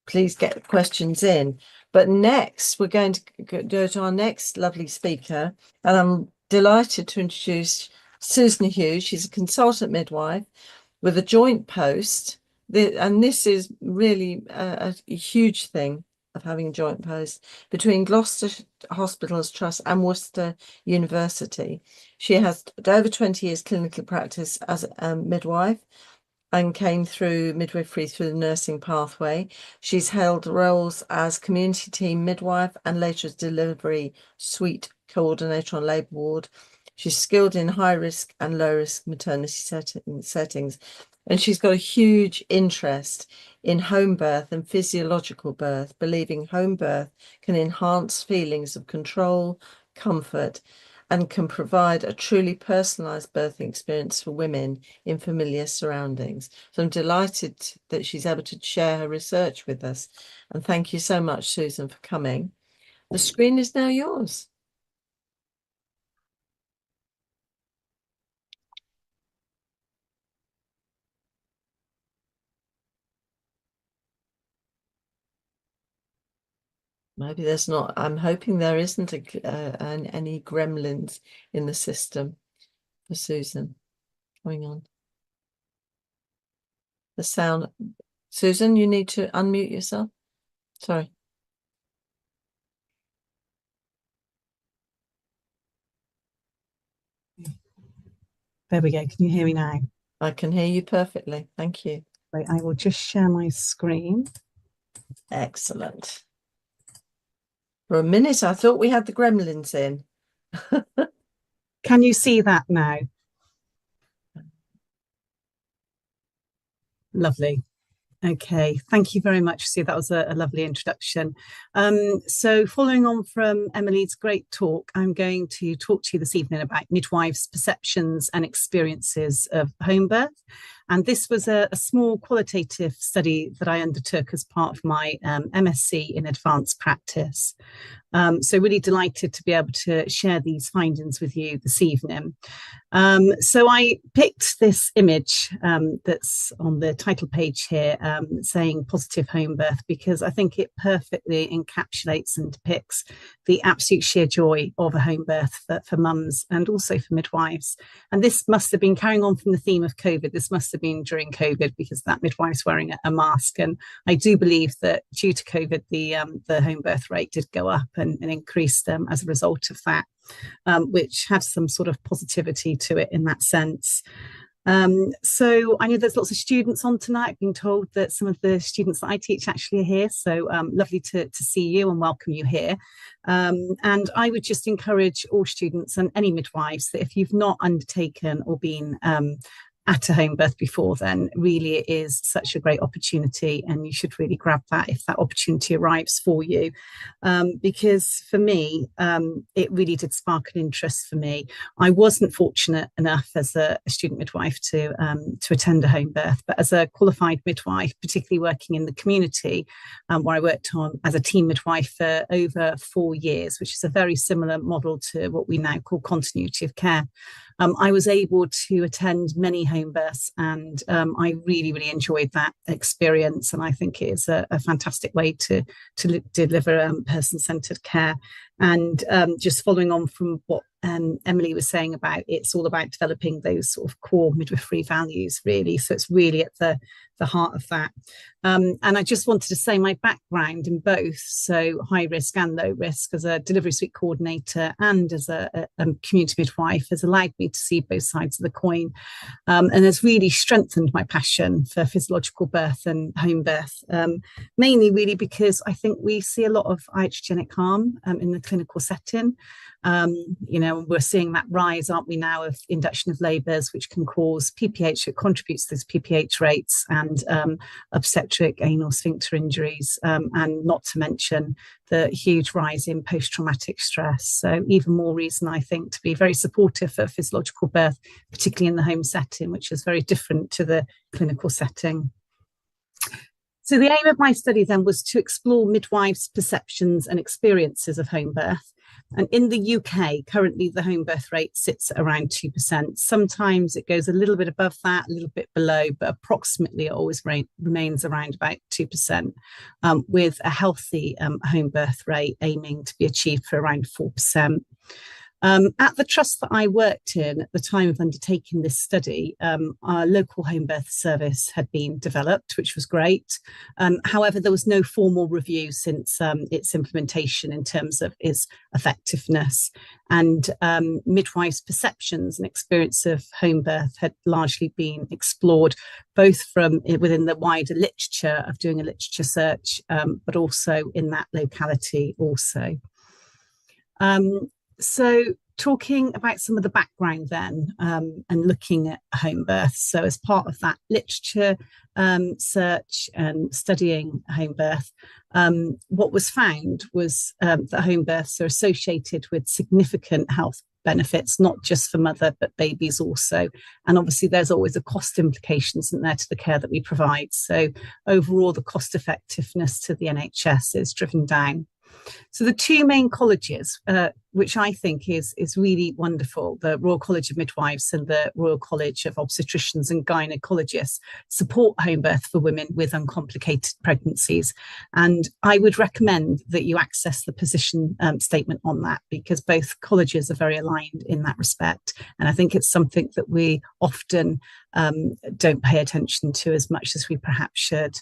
please get the questions in. But next, we're going to go to our next lovely speaker, and I'm delighted to introduce Susan Hughes. She's a consultant midwife with a joint post. And this is really a huge thing of having a joint post between Gloucester Hospitals Trust and Worcester University. She has over 20 years clinical practice as a midwife and came through midwifery through the nursing pathway. She's held roles as community team midwife and later as delivery suite coordinator on labour ward. She's skilled in high risk and low risk maternity settings. And she's got a huge interest in home birth and physiological birth, believing home birth can enhance feelings of control, comfort, and can provide a truly personalised birthing experience for women in familiar surroundings. So I'm delighted that she's able to share her research with us. And thank you so much, Susan, for coming. The screen is now yours. Maybe there's not. I'm hoping there isn't any gremlins in the system for Susan. Going on. The sound. Susan, you need to unmute yourself. Sorry. There we go. Can you hear me now? I can hear you perfectly. Thank you. Right, I will just share my screen. Excellent. For a minute, I thought we had the gremlins in. Can you see that now? Lovely. Okay, thank you very much, Sue. That was a lovely introduction. So following on from Emily's great talk, I'm going to talk to you this evening about midwives' perceptions and experiences of home birth. And this was a small qualitative study that I undertook as part of my MSc in advanced practice. So really delighted to be able to share these findings with you this evening. So I picked this image that's on the title page here saying positive home birth, because I think it perfectly encapsulates and depicts the absolute sheer joy of a home birth for mums and also for midwives. And this must have been carrying on from the theme of COVID. This must have been during COVID, because that midwife's wearing a mask. And I do believe that due to COVID, the home birth rate did go up and increased as a result of that, which has some sort of positivity to it in that sense. So I know there's lots of students on tonight. I've been told that some of the students that I teach actually are here. So lovely to see you and welcome you here. And I would just encourage all students and any midwives that if you've not undertaken or been at a home birth before, then really it is such a great opportunity, and you should really grab that if that opportunity arrives for you. Because for me, it really did spark an interest for me. I wasn't fortunate enough as a student midwife to attend a home birth, but as a qualified midwife, particularly working in the community, where I worked on as a team midwife for over 4 years, which is a very similar model to what we now call continuity of care. I was able to attend many home births, and I really, really enjoyed that experience. And I think it is a fantastic way to deliver person-centred care. And just following on from what Emily was saying about, it's all about developing those sort of core midwifery values, really. So it's really at the heart of that. And I just wanted to say my background in both, so high risk and low risk, as a delivery suite coordinator and as a community midwife, has allowed me to see both sides of the coin, and has really strengthened my passion for physiological birth and home birth, mainly really because I think we see a lot of iatrogenic harm in the clinical setting. We're seeing that rise, aren't we now, of induction of labours, which can cause PPH, it contributes to those PPH rates, and obstetric anal sphincter injuries, and not to mention the huge rise in post-traumatic stress. So even more reason, I think, to be very supportive of physiological birth, particularly in the home setting, which is very different to the clinical setting. So the aim of my study then was to explore midwives' perceptions and experiences of home birth. And in the UK, currently the home birth rate sits at around 2%. Sometimes it goes a little bit above that, a little bit below, but approximately it always remains around about 2%, with a healthy home birth rate aiming to be achieved for around 4%. At the trust that I worked in at the time of undertaking this study, our local home birth service had been developed, which was great. However, there was no formal review since its implementation in terms of its effectiveness. And midwives' perceptions and experience of home birth had largely been explored, both from within the wider literature of doing a literature search, but also in that locality also. So talking about some of the background then, and looking at home birth. So as part of that literature search and studying home birth, what was found was that home births are associated with significant health benefits, not just for mother, but babies also. And obviously there's always a cost implication, isn't there, to the care that we provide. So overall, the cost effectiveness to the NHS is driven down. So the two main colleges, which I think is really wonderful, the Royal College of Midwives and the Royal College of Obstetricians and Gynecologists, support home birth for women with uncomplicated pregnancies. And I would recommend that you access the position statement on that, because both colleges are very aligned in that respect. And I think it's something that we often don't pay attention to as much as we perhaps should.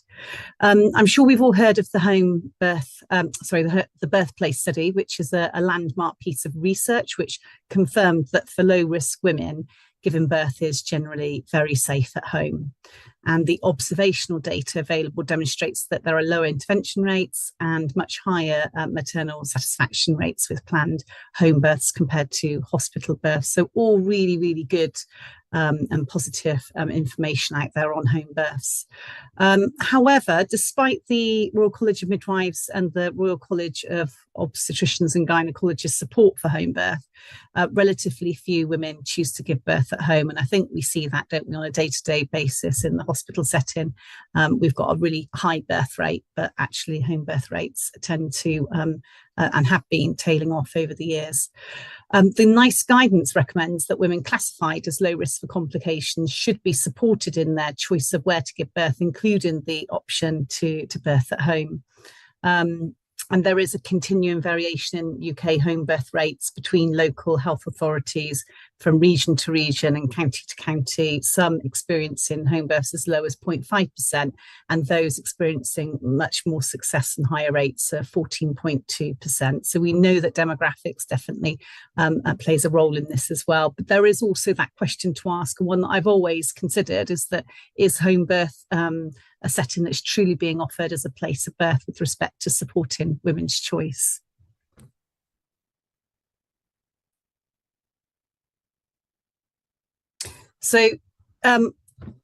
I'm sure we've all heard of the home birth, the birthplace study, which is a landmark piece of research which confirmed that for low risk women, giving birth is generally very safe at home. And the observational data available demonstrates that there are lower intervention rates and much higher maternal satisfaction rates with planned home births compared to hospital births. So all really, really good and positive information out there on home births. However, despite the Royal College of Midwives and the Royal College of Obstetricians and Gynecologists support for home birth, relatively few women choose to give birth at home. And I think we see that, don't we, on a day-to-day basis in the hospital setting. We've got a really high birth rate, but actually home birth rates tend to and have been tailing off over the years. The NICE guidance recommends that women classified as low risk for complications should be supported in their choice of where to give birth, including the option to birth at home. And there is a continuing variation in UK home birth rates between local health authorities from region to region and county to county, some experiencing home births as low as 0.5% and those experiencing much more success and higher rates of 14.2%. So we know that demographics definitely plays a role in this as well. But there is also that question to ask, and one that I've always considered, is home birth a setting that's truly being offered as a place of birth with respect to supporting women's choice? So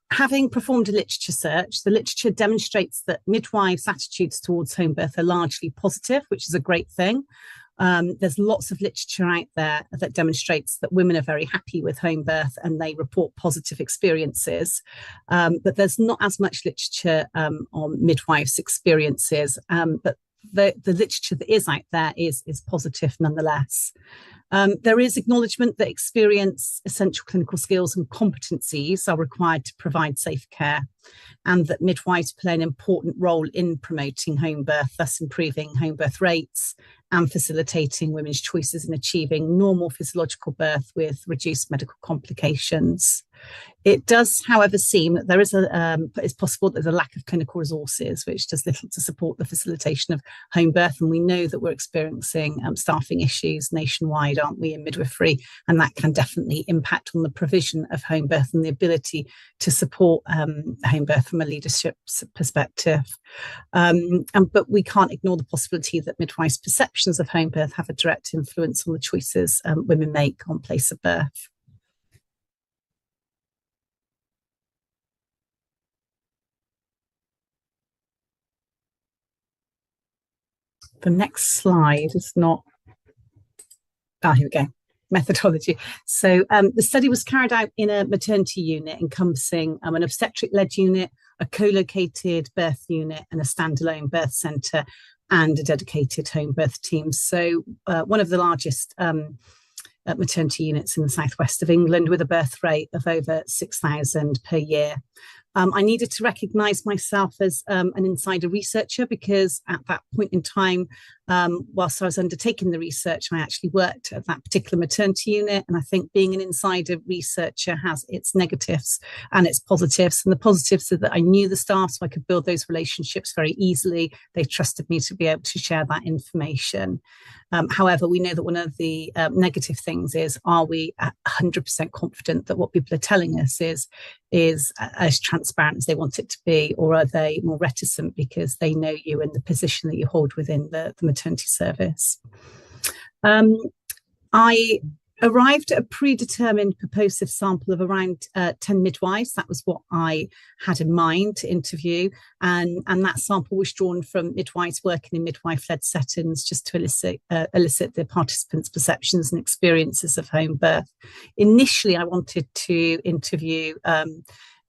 having performed a literature search, the literature demonstrates that midwives' attitudes towards home birth are largely positive, which is a great thing. There's lots of literature out there that demonstrates that women are very happy with home birth and they report positive experiences. But there's not as much literature on midwives' experiences, but the literature that is out there is positive nonetheless. There is acknowledgement that experience, essential clinical skills and competencies are required to provide safe care, and that midwives play an important role in promoting home birth, thus improving home birth rates and facilitating women's choices in achieving normal physiological birth with reduced medical complications. It does, however, seem that there is it's possible that there's a lack of clinical resources, which does little to support the facilitation of home birth. And we know that we're experiencing staffing issues nationwide, aren't we, in midwifery? And that can definitely impact on the provision of home birth and the ability to support home birth from a leadership perspective. But we can't ignore the possibility that midwives' perceptions of home birth have a direct influence on the choices women make on place of birth. The next slide is not, here we go, methodology. So the study was carried out in a maternity unit encompassing an obstetric-led unit, a co-located birth unit and a standalone birth centre and a dedicated home birth team. So one of the largest maternity units in the southwest of England with a birth rate of over 6,000 per year. I needed to recognise myself as an insider researcher because at that point in time, whilst I was undertaking the research, I actually worked at that particular maternity unit. And I think being an insider researcher has its negatives and its positives. And the positives are that I knew the staff, so I could build those relationships very easily. They trusted me to be able to share that information. However, we know that one of the negative things is, are we 100% confident that what people are telling us is as transparent as they want it to be, or are they more reticent because they know you and the position that you hold within the maternity service? I arrived at a predetermined purposive sample of around 10 midwives. That was what I had in mind to interview. And that sample was drawn from midwives working in midwife-led settings just to elicit the participants' perceptions and experiences of home birth. Initially, I wanted to interview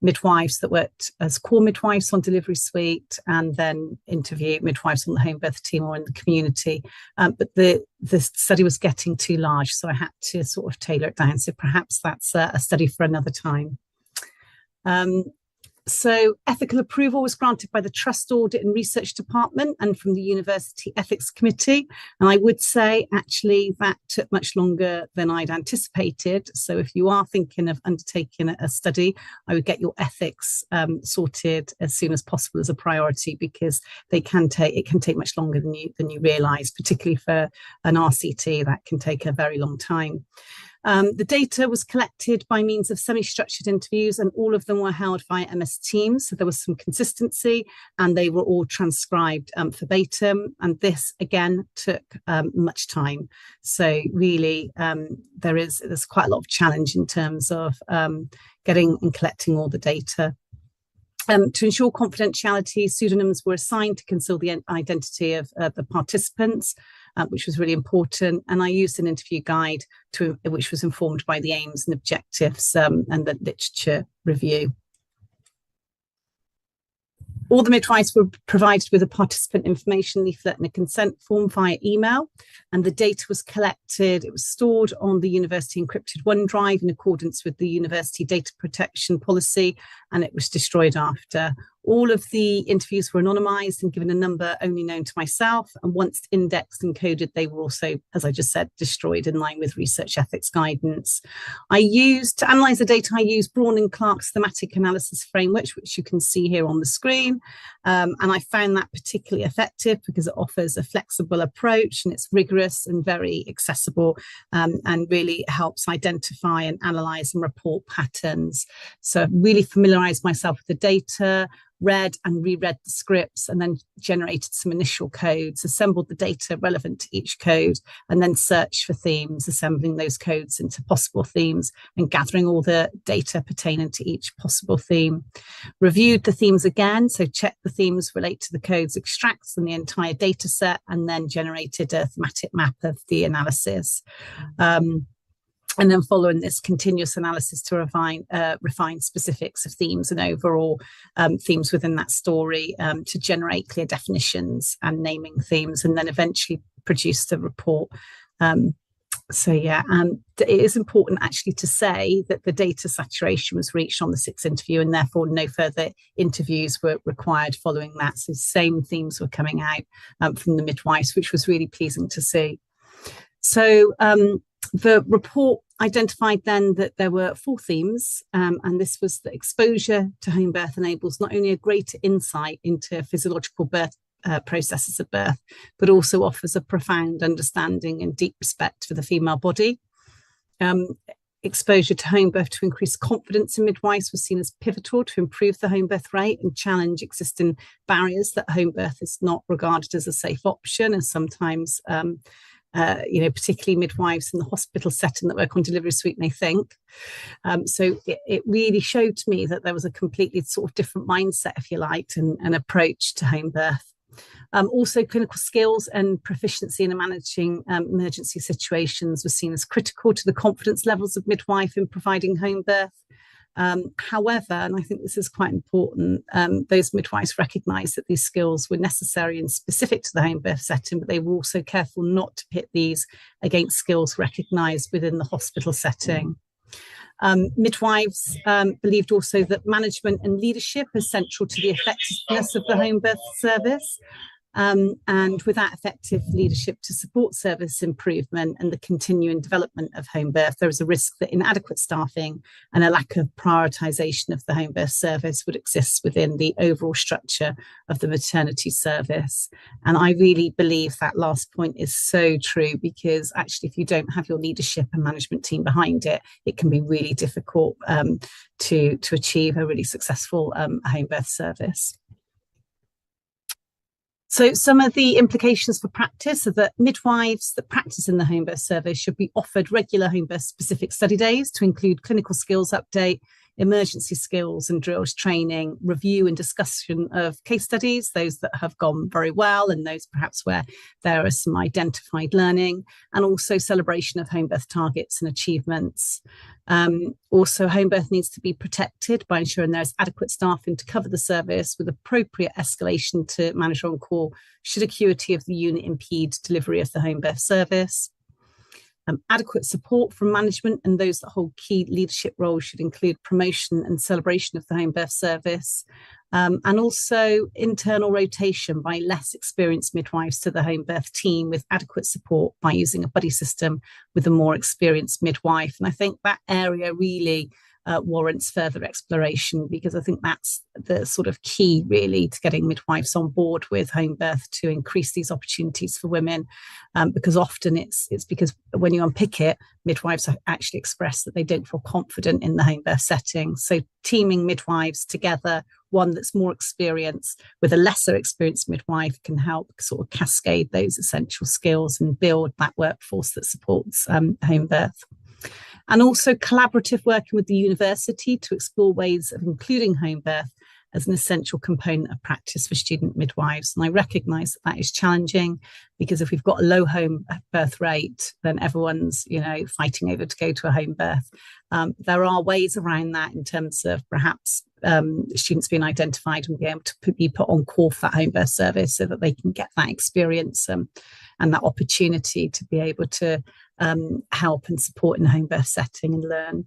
midwives that worked as core midwives on delivery suite, and then interview midwives on the home birth team or in the community. But the study was getting too large, so I had to sort of tailor it down. So perhaps that's a study for another time. So ethical approval was granted by the Trust Audit and Research Department and from the University Ethics Committee. And I would say actually that took much longer than I'd anticipated. So if you are thinking of undertaking a study, I would get your ethics sorted as soon as possible as a priority, because it can take much longer than you realise, particularly for an RCT. That can take a very long time. The data was collected by means of semi-structured interviews, and all of them were held via MS Teams. So there was some consistency, and they were all transcribed verbatim. And this again took much time. So really, there's quite a lot of challenge in terms of getting and collecting all the data. To ensure confidentiality, pseudonyms were assigned to conceal the identity of the participants, which was really important. And I used an interview guide which was informed by the aims and objectives and the literature review. All the midwives were provided with a participant information leaflet and a consent form via email, and the data was collected. It was stored on the university encrypted OneDrive in accordance with the university data protection policy, and it was destroyed after. All of the interviews were anonymised and given a number only known to myself, and once indexed and coded, they were also, as I just said, destroyed in line with research ethics guidance. To analyse the data, I used Braun and Clark's thematic analysis framework, which you can see here on the screen, and I found that particularly effective because it offers a flexible approach, and it's rigorous and very accessible, and really helps identify and analyse and report patterns. So I've really familiarised myself with the data, read and reread the scripts, and then generated some initial codes, assembled the data relevant to each code, and then searched for themes, assembling those codes into possible themes and gathering all the data pertaining to each possible theme. Reviewed the themes again, so checked the themes relate to the codes extracts from the entire data set, and then generated a thematic map of the analysis. And then following this continuous analysis to refine specifics of themes and overall themes within that story to generate clear definitions and naming themes, and then eventually produce the report. It is important actually to say that the data saturation was reached on the 6th interview, and therefore no further interviews were required following that. So the same themes were coming out from the midwives, which was really pleasing to see. So the report identified then that there were 4 themes, and this was that exposure to home birth enables not only a greater insight into physiological birth processes of birth, but also offers a profound understanding and deep respect for the female body. Exposure to home birth to increase confidence in midwives was seen as pivotal to improve the home birth rate and challenge existing barriers that home birth is not regarded as a safe option, as sometimes particularly midwives in the hospital setting that work on delivery suite may think. So it really showed to me that there was a completely sort of different mindset, if you like, and approach to home birth. Also, clinical skills and proficiency in managing emergency situations was seen as critical to the confidence levels of midwife in providing home birth. However, and I think this is quite important, those midwives recognised that these skills were necessary and specific to the home birth setting, but they were also careful not to pit these against skills recognised within the hospital setting. Midwives believed also that management and leadership is central to the effectiveness of the home birth service. And without effective leadership to support service improvement and the continuing development of home birth, there is a risk that inadequate staffing and a lack of prioritisation of the home birth service would exist within the overall structure of the maternity service. And I really believe that last point is so true, because actually if you don't have your leadership and management team behind it, it can be really difficult to achieve a really successful home birth service. So some of the implications for practice are that midwives that practice in the home birth service should be offered regular home birth specific study days to include clinical skills update, emergency skills and drills training, review and discussion of case studies, those that have gone very well and those perhaps where there is some identified learning, and also celebration of home birth targets and achievements. Also, home birth needs to be protected by ensuring there is adequate staffing to cover the service with appropriate escalation to manager on call should acuity of the unit impede delivery of the home birth service. Adequate support from management and those that hold key leadership roles should include promotion and celebration of the home birth service, and also internal rotation by less experienced midwives to the home birth team with adequate support by using a buddy system with a more experienced midwife. And I think that area really warrants further exploration, because I think that's the sort of key really to getting midwives on board with home birth, to increase these opportunities for women, because often it's because when you unpick it, midwives actually express that they don't feel confident in the home birth setting. So teaming midwives together, one that's more experienced with a lesser experienced midwife, can help sort of cascade those essential skills and build that workforce that supports home birth. And also collaborative working with the university to explore ways of including home birth as an essential component of practice for student midwives. And I recognise that that is challenging, because if we've got a low home birth rate, then everyone's, fighting over to go to a home birth. There are ways around that in terms of perhaps students being identified and being able to be put on call for that home birth service, so that they can get that experience and that opportunity to be able to help and support in a home birth setting and learn.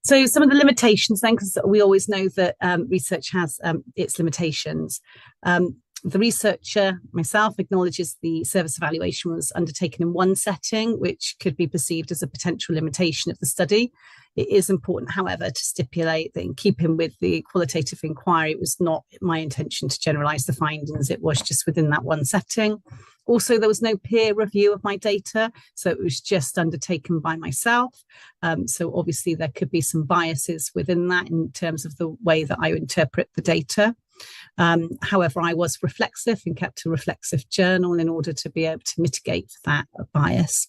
So some of the limitations then, because we always know that research has its limitations. The researcher, myself, acknowledges the service evaluation was undertaken in one setting, which could be perceived as a potential limitation of the study. It is important, however, to stipulate that in keeping with the qualitative inquiry, it was not my intention to generalise the findings. It was just within that one setting. Also, there was no peer review of my data, so it was just undertaken by myself. So obviously there could be some biases within that in terms of the way that I interpret the data. However, I was reflexive and kept a reflexive journal in order to be able to mitigate that bias.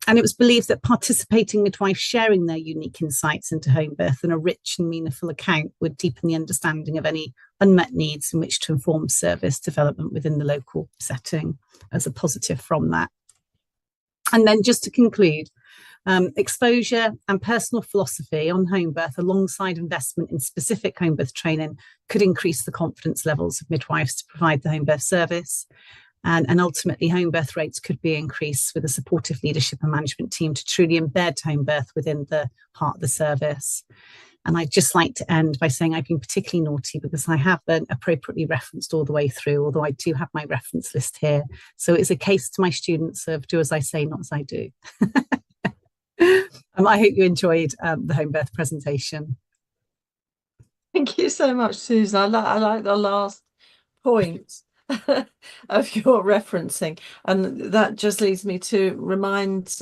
And it was believed that participating midwives sharing their unique insights into home birth in a rich and meaningful account would deepen the understanding of any unmet needs in which to inform service development within the local setting, as a positive from that. And then just to conclude, exposure and personal philosophy on home birth alongside investment in specific home birth training could increase the confidence levels of midwives to provide the home birth service. And ultimately, home birth rates could be increased with a supportive leadership and management team to truly embed home birth within the heart of the service. And I'd just like to end by saying I've been particularly naughty, because I haven't appropriately referenced all the way through, although I do have my reference list here. So it's a case to my students of do as I say, not as I do. I hope you enjoyed the home birth presentation. Thank you so much, Susan. I like the last point of your referencing, and that just leads me to remind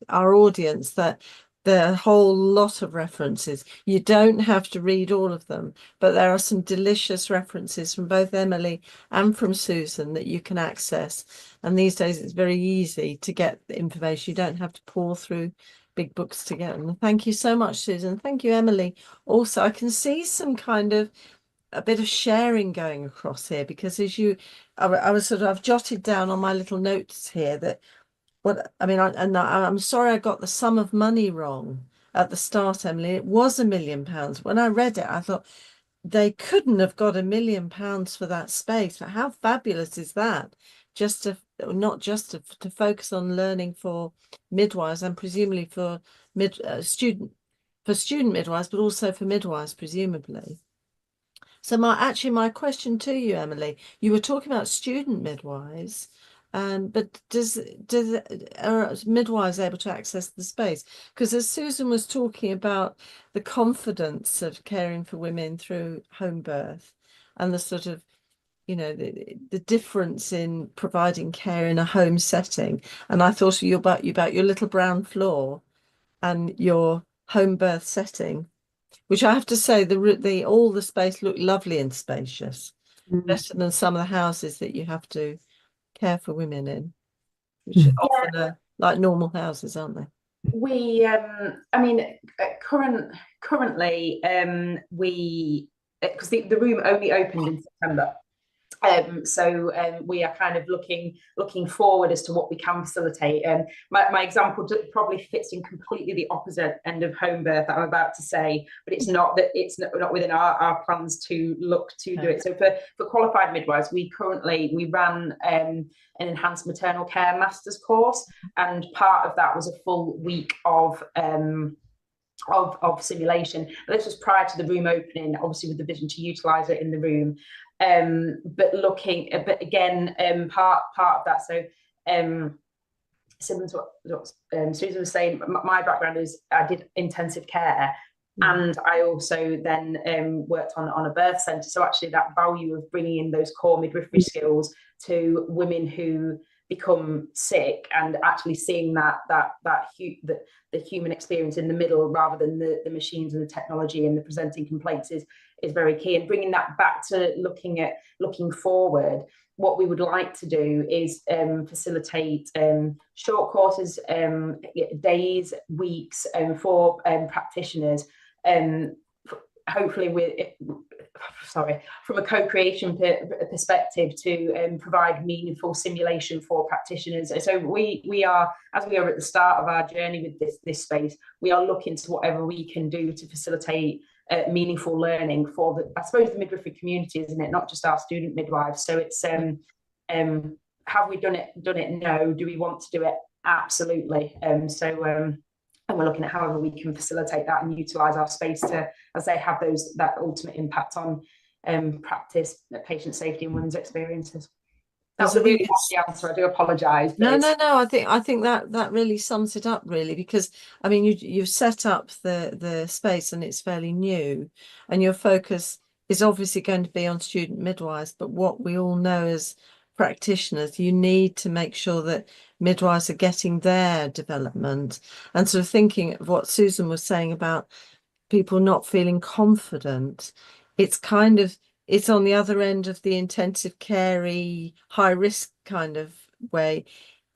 our audience that there are a whole lot of references. You don't have to read all of them, but there are some delicious references from both Emily and from Susan that you can access. And these days it's very easy to get the information. You don't have to pour through big books to get them. Thank you so much, Susan. Thank you, Emily. Also, I can see some kind of a bit of sharing going across here, because as I've jotted down on my little notes here that I'm sorry I got the sum of money wrong at the start, Emily. It was £1 million. When I read it, I thought they couldn't have got £1 million for that space. But how fabulous is that? Not just to focus on learning for midwives, and presumably for student midwives, but also for midwives, presumably. So my question to you, Emily, you were talking about student midwives, but are midwives able to access the space? Because as Susan was talking about the confidence of caring for women through home birth, and the sort of, the difference in providing care in a home setting, and I thought about your little brown floor and your home birth setting, which I have to say, all the space looked lovely and spacious, better than some of the houses that you have to care for women in, which often are like normal houses, aren't they? We, currently, because the room only opened in September. We are kind of looking forward as to what we can facilitate. And my example probably fits in completely the opposite end of home birth that I'm about to say, but it's not within our plans to look to do it. So for qualified midwives, we ran an enhanced maternal care master's course, and part of that was a full week of simulation. And this was prior to the room opening, obviously with the vision to utilise it in the room. But again, part of that. So similar to what Susan was saying, my background is I did intensive care. And I also then worked on a birth centre. So actually that value of bringing in those core midwifery skills to women who become sick, and actually seeing the human experience in the middle rather than the machines and the technology and the presenting complaints is very key. And bringing that back to looking forward, what we would like to do is facilitate short courses, days, weeks for practitioners, hopefully from a co-creation perspective, to provide meaningful simulation for practitioners. So we are, as we are at the start of our journey with this space, we are looking to whatever we can do to facilitate meaningful learning for I suppose the midwifery community, isn't it? Not just our student midwives. So it's have we done it? No. Do we want to do it? Absolutely. And we're looking at however we can facilitate that and utilise our space to, as they have that ultimate impact on practice, patient safety, and women's experiences. That was a really nasty answer. I do apologise. No. I think that really sums it up, really, because I mean you've set up the space and it's fairly new, and your focus is obviously going to be on student midwives. But what we all know as practitioners, you need to make sure that midwives are getting their development, and sort of thinking of what Susan was saying about people not feeling confident. It's on the other end of the intensive care-y, high risk kind of way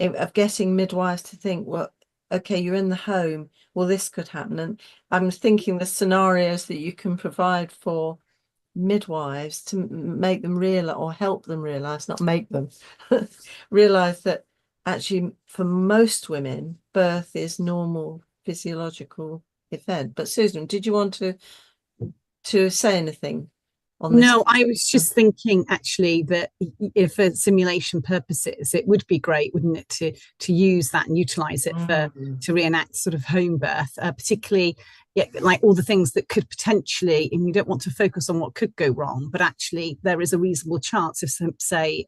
of getting midwives to think, well, okay, you're in the home, well, this could happen. And I'm thinking the scenarios that you can provide for midwives to make them realize, or help them realize, not make them realize, that actually for most women birth is normal physiological event. But Susan, did you want to say anything on this? No, I was just thinking actually that if for simulation purposes, it would be great, wouldn't it, to use that and utilize it to reenact sort of home birth, particularly like all the things that could potentially, and you don't want to focus on what could go wrong, but actually there is a reasonable chance of, say,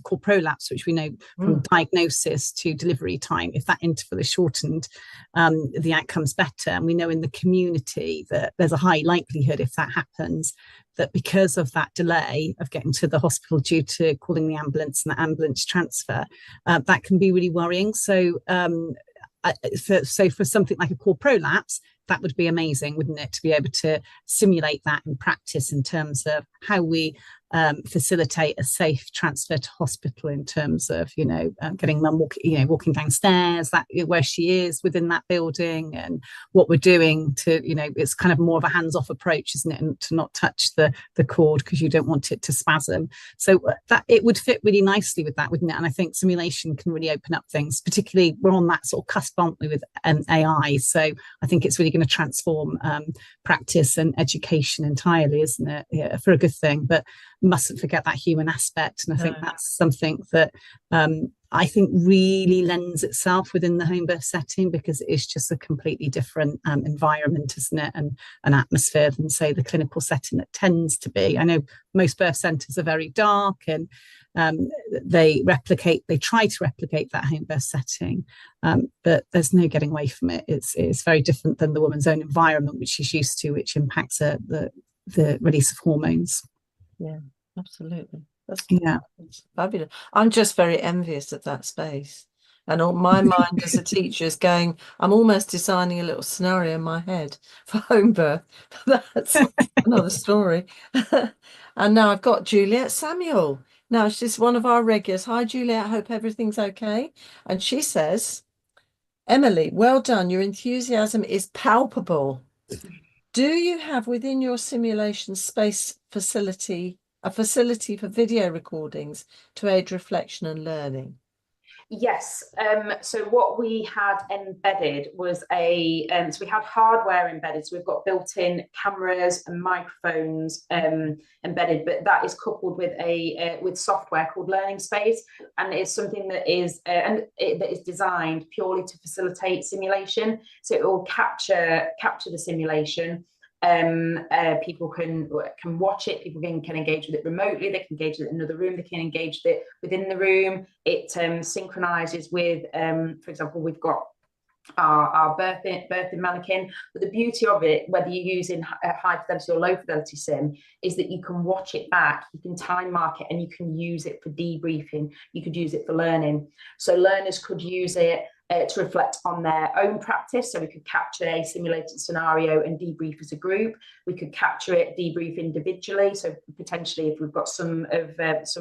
core prolapse, which we know from diagnosis to delivery time, if that interval is shortened, the outcome's better. And we know in the community that there's a high likelihood, if that happens, that because of that delay of getting to the hospital due to calling the ambulance and the ambulance transfer, that can be really worrying. So for something like a core prolapse, that would be amazing, wouldn't it, to be able to simulate that in practice in terms of how we facilitate a safe transfer to hospital, in terms of, getting mum walking downstairs, that where she is within that building, and what we're doing to, it's kind of more of a hands-off approach, isn't it, and to not touch the cord because you don't want it to spasm. So that it would fit really nicely with that, wouldn't it? And I think simulation can really open up things, particularly we're on that sort of cusp, aren't we, with AI. So I think it's really going to transform practice and education entirely, isn't it? Yeah, for a good thing, but mustn't forget that human aspect. And I think that's something that I think really lends itself within the home birth setting, because it is just a completely different environment, isn't it, and an atmosphere than, say, the clinical setting that tends to be. I know most birth centres are very dark, and they try to replicate that home birth setting, but there's no getting away from it. It's very different than the woman's own environment, which she's used to, which impacts the release of hormones. Yeah, absolutely. That's fabulous. I'm just very envious of that space. And all my mind as a teacher is going, I'm almost designing a little scenario in my head for home birth. That's another story. And now I've got Juliet Samuel. Now she's one of our regulars. Hi, Juliet. I hope everything's okay. And she says, Emily, well done. Your enthusiasm is palpable. Do you have within your simulation space a facility for video recordings to aid reflection and learning? Yes. So what we had embedded was so we had hardware embedded. So we've got built-in cameras and microphones embedded, but that is coupled with with software called Learning Space, and it's something that is that is designed purely to facilitate simulation. So it will capture the simulation, People can watch it. People can engage with it remotely. They can engage with it in another room. They can engage with it within the room. It synchronizes with, for example, we've got our birthing mannequin. But the beauty of it, whether you're using high fidelity or low fidelity sim, is that you can watch it back, you can time mark it, and you can use it for debriefing. You could use it for learning. So learners could use it to reflect on their own practice. So we could capture a simulated scenario and debrief as a group. We could capture it, debrief individually. So potentially, if we've got some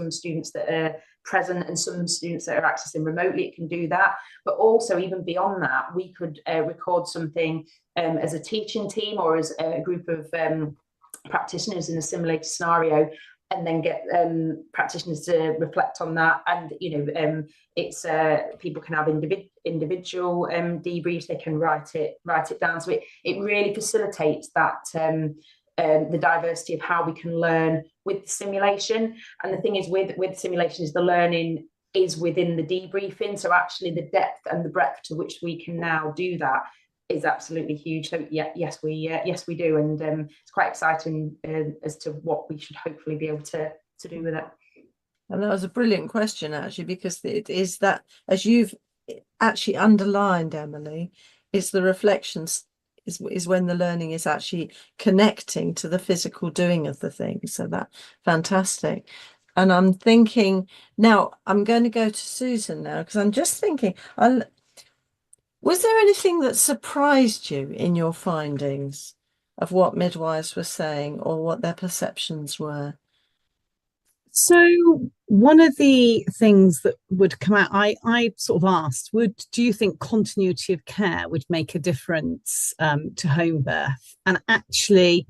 students that are present and some students that are accessing remotely, it can do that. But also, even beyond that, we could record something as a teaching team or as a group of practitioners in a simulated scenario, and then get practitioners to reflect on that. And it's people can have individual debriefs. They can write it down. So it really facilitates that the diversity of how we can learn with the simulation. And the thing is, with simulation, is the learning is within the debriefing. So actually, the depth and the breadth to which we can now do that is absolutely huge. So yes, we do, and it's quite exciting as to what we should hopefully be able to do with it. And that was a brilliant question, actually, because it is that, as you've actually underlined, Emily, it's the reflections is when the learning is actually connecting to the physical doing of the thing. So that fantastic. And I'm thinking now, I'm going to go to Susan now, because I'm just thinking, was there anything that surprised you in your findings of what midwives were saying or what their perceptions were? So one of the things that would come out, I sort of asked, do you think continuity of care would make a difference to home birth? And actually,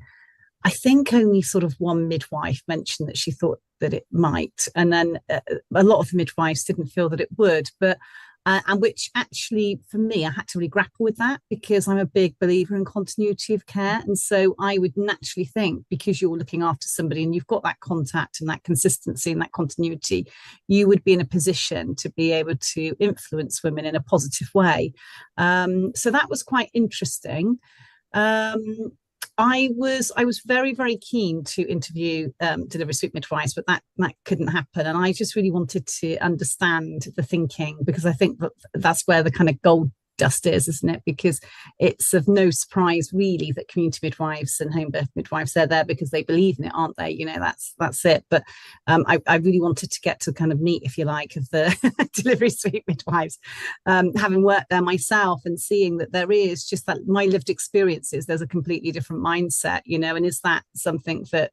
I think only sort of one midwife mentioned that she thought that it might. And then a lot of the midwives didn't feel that it would. But and which actually, for me, I had to really grapple with that, because I'm a big believer in continuity of care. And so I would naturally think, because you're looking after somebody and you've got that contact and that consistency and that continuity, you would be in a position to be able to influence women in a positive way. So that was quite interesting. I was very, very keen to interview delivery suite midwives, but that couldn't happen. And I just really wanted to understand the thinking, because I think that's where the kind of gold dust is, isn't it? Because it's of no surprise really that community midwives and home birth midwives, they're there because they believe in it, aren't they? That's it. But I really wanted to get to kind of meat, if you like, of the delivery suite midwives, having worked there myself and seeing that there is just that my lived experiences, there's a completely different mindset, and is that something that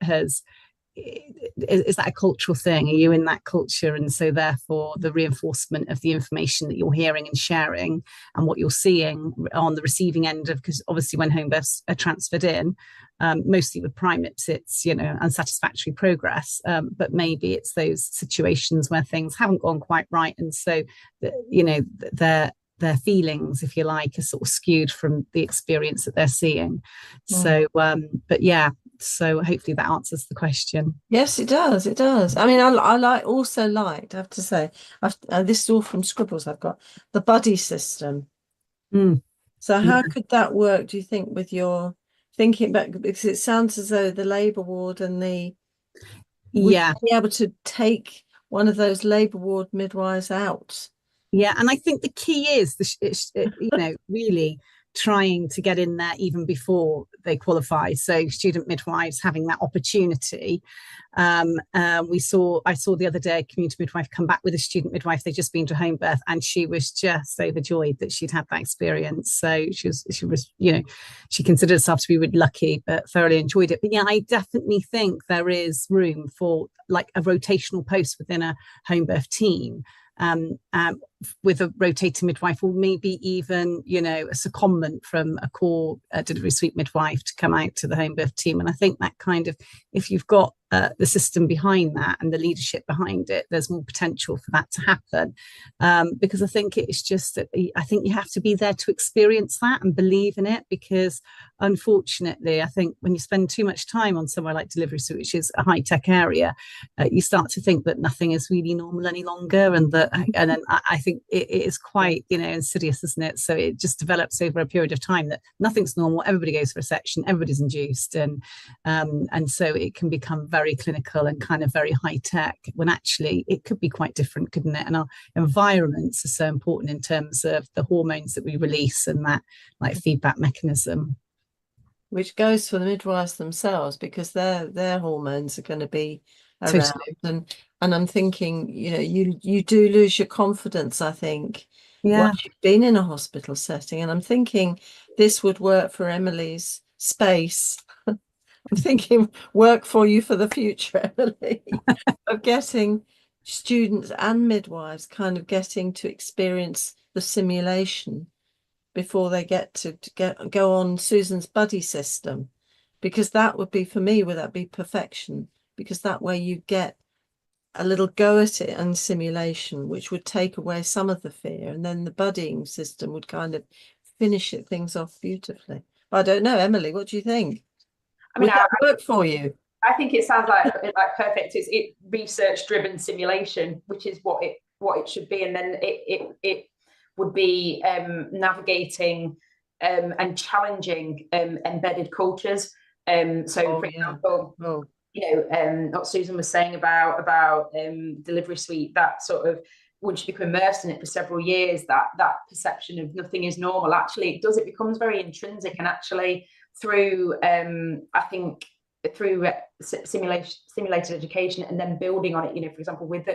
is that a cultural thing? Are you in that culture? And so therefore the reinforcement of the information that you're hearing and sharing and what you're seeing on the receiving end of, because obviously when home births are transferred in, mostly with primates, it's unsatisfactory progress, but maybe it's those situations where things haven't gone quite right, and so their feelings, if you like, are sort of skewed from the experience that they're seeing. So so hopefully that answers the question. Yes, it does. It does. I mean, I liked, I have to say, this is all from Scribbles I've got, the buddy system. So how could that work, do you think, with your thinking back? Because it sounds as though the labour ward and would you be able to take one of those labour ward midwives out? Yeah, and I think the key is really trying to get in there even before they qualify. So student midwives having that opportunity. I saw the other day a community midwife come back with a student midwife. They'd just been to home birth, and she was just overjoyed that she'd had that experience. So she was she considered herself to be really lucky, but thoroughly enjoyed it. But yeah, I definitely think there is room for like a rotational post within a home birth team. With a rotating midwife, or maybe even a secondment from a core delivery suite midwife to come out to the home birth team. And I think that kind of, if you've got the system behind that and the leadership behind it, there's more potential for that to happen, because I think it's just that I think you have to be there to experience that and believe in it, because unfortunately I think when you spend too much time on somewhere like delivery suite, which is a high-tech area, you start to think that nothing is really normal any longer, and then I think think it is quite, insidious, isn't it? So it just develops over a period of time that nothing's normal. Everybody goes for a section, everybody's induced, and so it can become very clinical and kind of very high tech, when actually it could be quite different, couldn't it? And our environments are so important in terms of the hormones that we release and that like feedback mechanism. Which goes for the midwives themselves, because their hormones are going to be around. Totally. And I'm thinking, you do lose your confidence, I think, Yeah. once you've been in a hospital setting. And I'm thinking this would work for Emily's space. I'm thinking work for you for the future, Emily, of getting students and midwives kind of getting to experience the simulation before they get to go on Susan's buddy system, because that would be, for me, would that be perfection? Because that way you get a little go at it and simulation, which would take away some of the fear, and then the buddying system would kind of finish things off beautifully. But I don't know, Emily, what do you think? Would that work for you? I think it sounds like perfect. It's research driven simulation, which is what it should be, and then it would be navigating and challenging embedded cultures. For example, what Susan was saying about delivery suite, that sort of, once you become immersed in it for several years, that perception of nothing is normal, actually it becomes very intrinsic, and actually through I think through simulated education, and then building on it, for example, with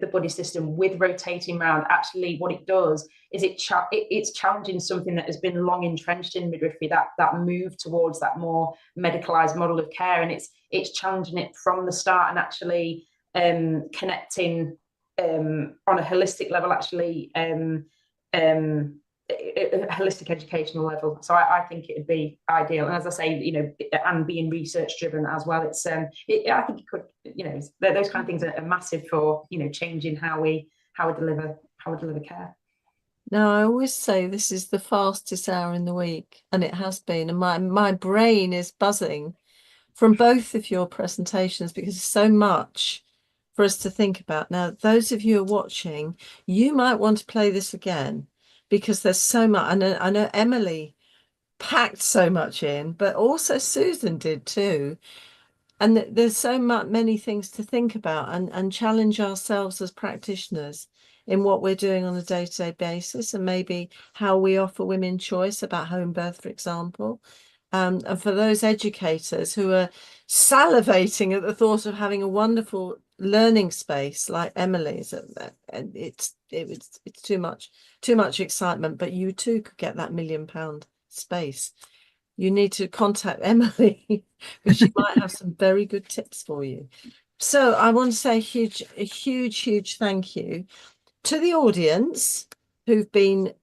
the buddy system, with rotating around, actually what it does is it's challenging something that has been long entrenched in midwifery, that move towards that more medicalized model of care, and it's challenging it from the start, and actually connecting on a holistic level, actually a holistic educational level. So I think it would be ideal, and as I say, and being research driven as well. It's I think it could, those kind of things are massive for changing how we deliver care. Now, I always say this is the fastest hour in the week, and it has been, and my brain is buzzing from both of your presentations, because there's so much for us to think about. Now, those of you who are watching, you might want to play this again, because there's so much. I know Emily packed so much in, but also Susan did too. And there's so many things to think about and challenge ourselves as practitioners in what we're doing on a day-to-day basis, and maybe how we offer women choice about home birth, for example. And for those educators who are salivating at the thought of having a wonderful learning space like Emily's, and it's too much excitement, but you too could get that £1 million space. You need to contact Emily because she might have some very good tips for you. So I want to say a huge thank you to the audience who've been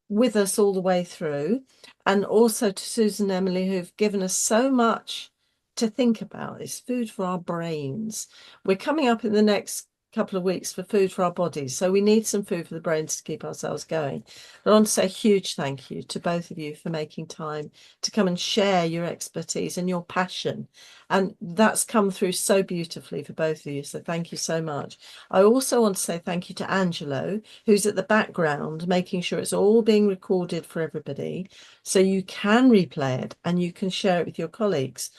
with us all the way through, and also to Susan and Emily, who've given us so much to think about. It's food for our brains. We're coming up in the next couple of weeks for food for our bodies, so we need some food for the brains to keep ourselves going. I want to say a huge thank you to both of you for making time to come and share your expertise and your passion, and that's come through so beautifully for both of you, so thank you so much. I also want to say thank you to Angelo, who's at the background making sure it's all being recorded for everybody, so you can replay it and you can share it with your colleagues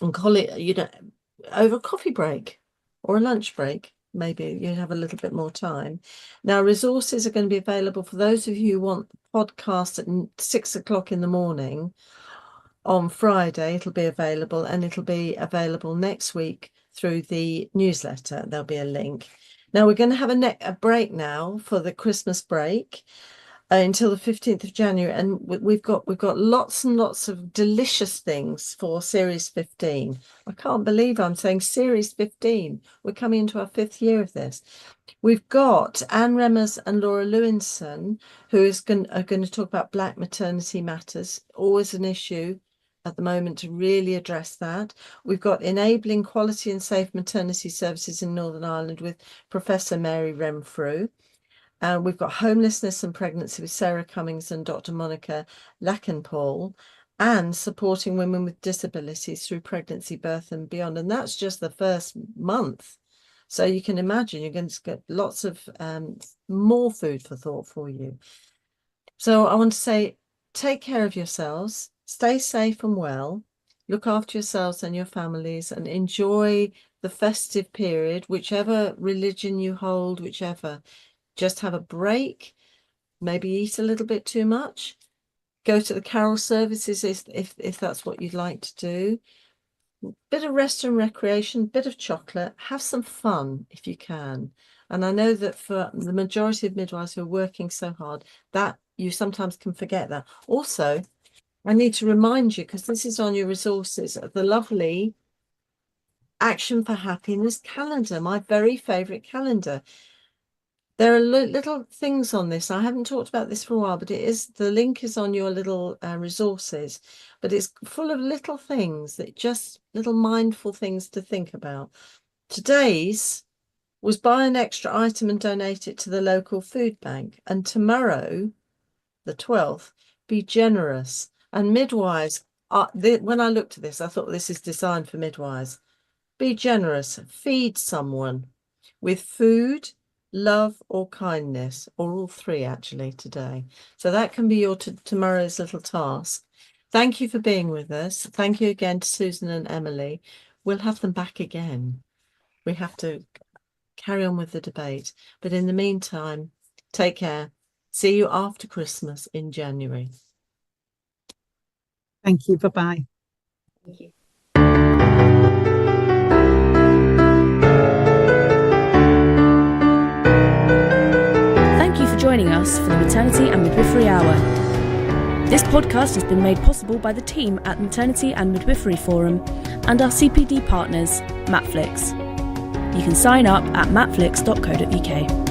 and over a coffee break or a lunch break. Maybe you have a little bit more time. Now, resources are going to be available for those of you who want the podcast at 6 o'clock in the morning on Friday. It'll be available, and it'll be available next week through the newsletter. There'll be a link. Now, we're going to have a break now for the Christmas break until the 15th of January, and we've got lots and lots of delicious things for series 15. I can't believe I'm saying series 15. We're coming into our 5th year of this. We've got Anne Remmers and Laura Lewinson, who are going to talk about Black maternity matters, always an issue at the moment to really address that. We've got Enabling Quality and Safe Maternity Services in Northern Ireland with Professor Mary Renfrew. We've got Homelessness and Pregnancy with Sarah Cummings and Dr. Monica Lackenpaul, and Supporting Women with Disabilities Through Pregnancy, Birth and Beyond. And that's just the first month So you can imagine you're going to get lots of more food for thought for you. So I want to say, take care of yourselves, stay safe and well, look after yourselves and your families, and enjoy the festive period, whichever religion you hold, whichever. Just have a break, maybe eat a little bit too much, go to the carol services if that's what you'd like to do. Bit of rest and recreation, bit of chocolate, have some fun if you can. And I know that for the majority of midwives who are working so hard, that you sometimes can forget that. Also, I need to remind you, because this is on your resources, of the lovely Action for Happiness calendar, my very favourite calendar. There are little things on this. I haven't talked about this for a while, but the link is on your little resources, but it's full of little things that just little mindful things to think about. Today's was buy an extra item and donate it to the local food bank. And tomorrow, the 12th, be generous. And midwives, when I looked at this, I thought this is designed for midwives. Be generous, feed someone with food, love, or kindness, or all three actually today. So that can be your tomorrow's little task. Thank you for being with us. Thank you again to Susan and Emily. We'll have them back again. We have to carry on with the debate. But in the meantime, take care. See you after Christmas in January. Thank you. Bye-bye. Thank you. Thank you for joining us for the Maternity and Midwifery Hour. This podcast has been made possible by the team at Maternity and Midwifery Forum and our CPD partners, Matflix. You can sign up at matflix.co.uk.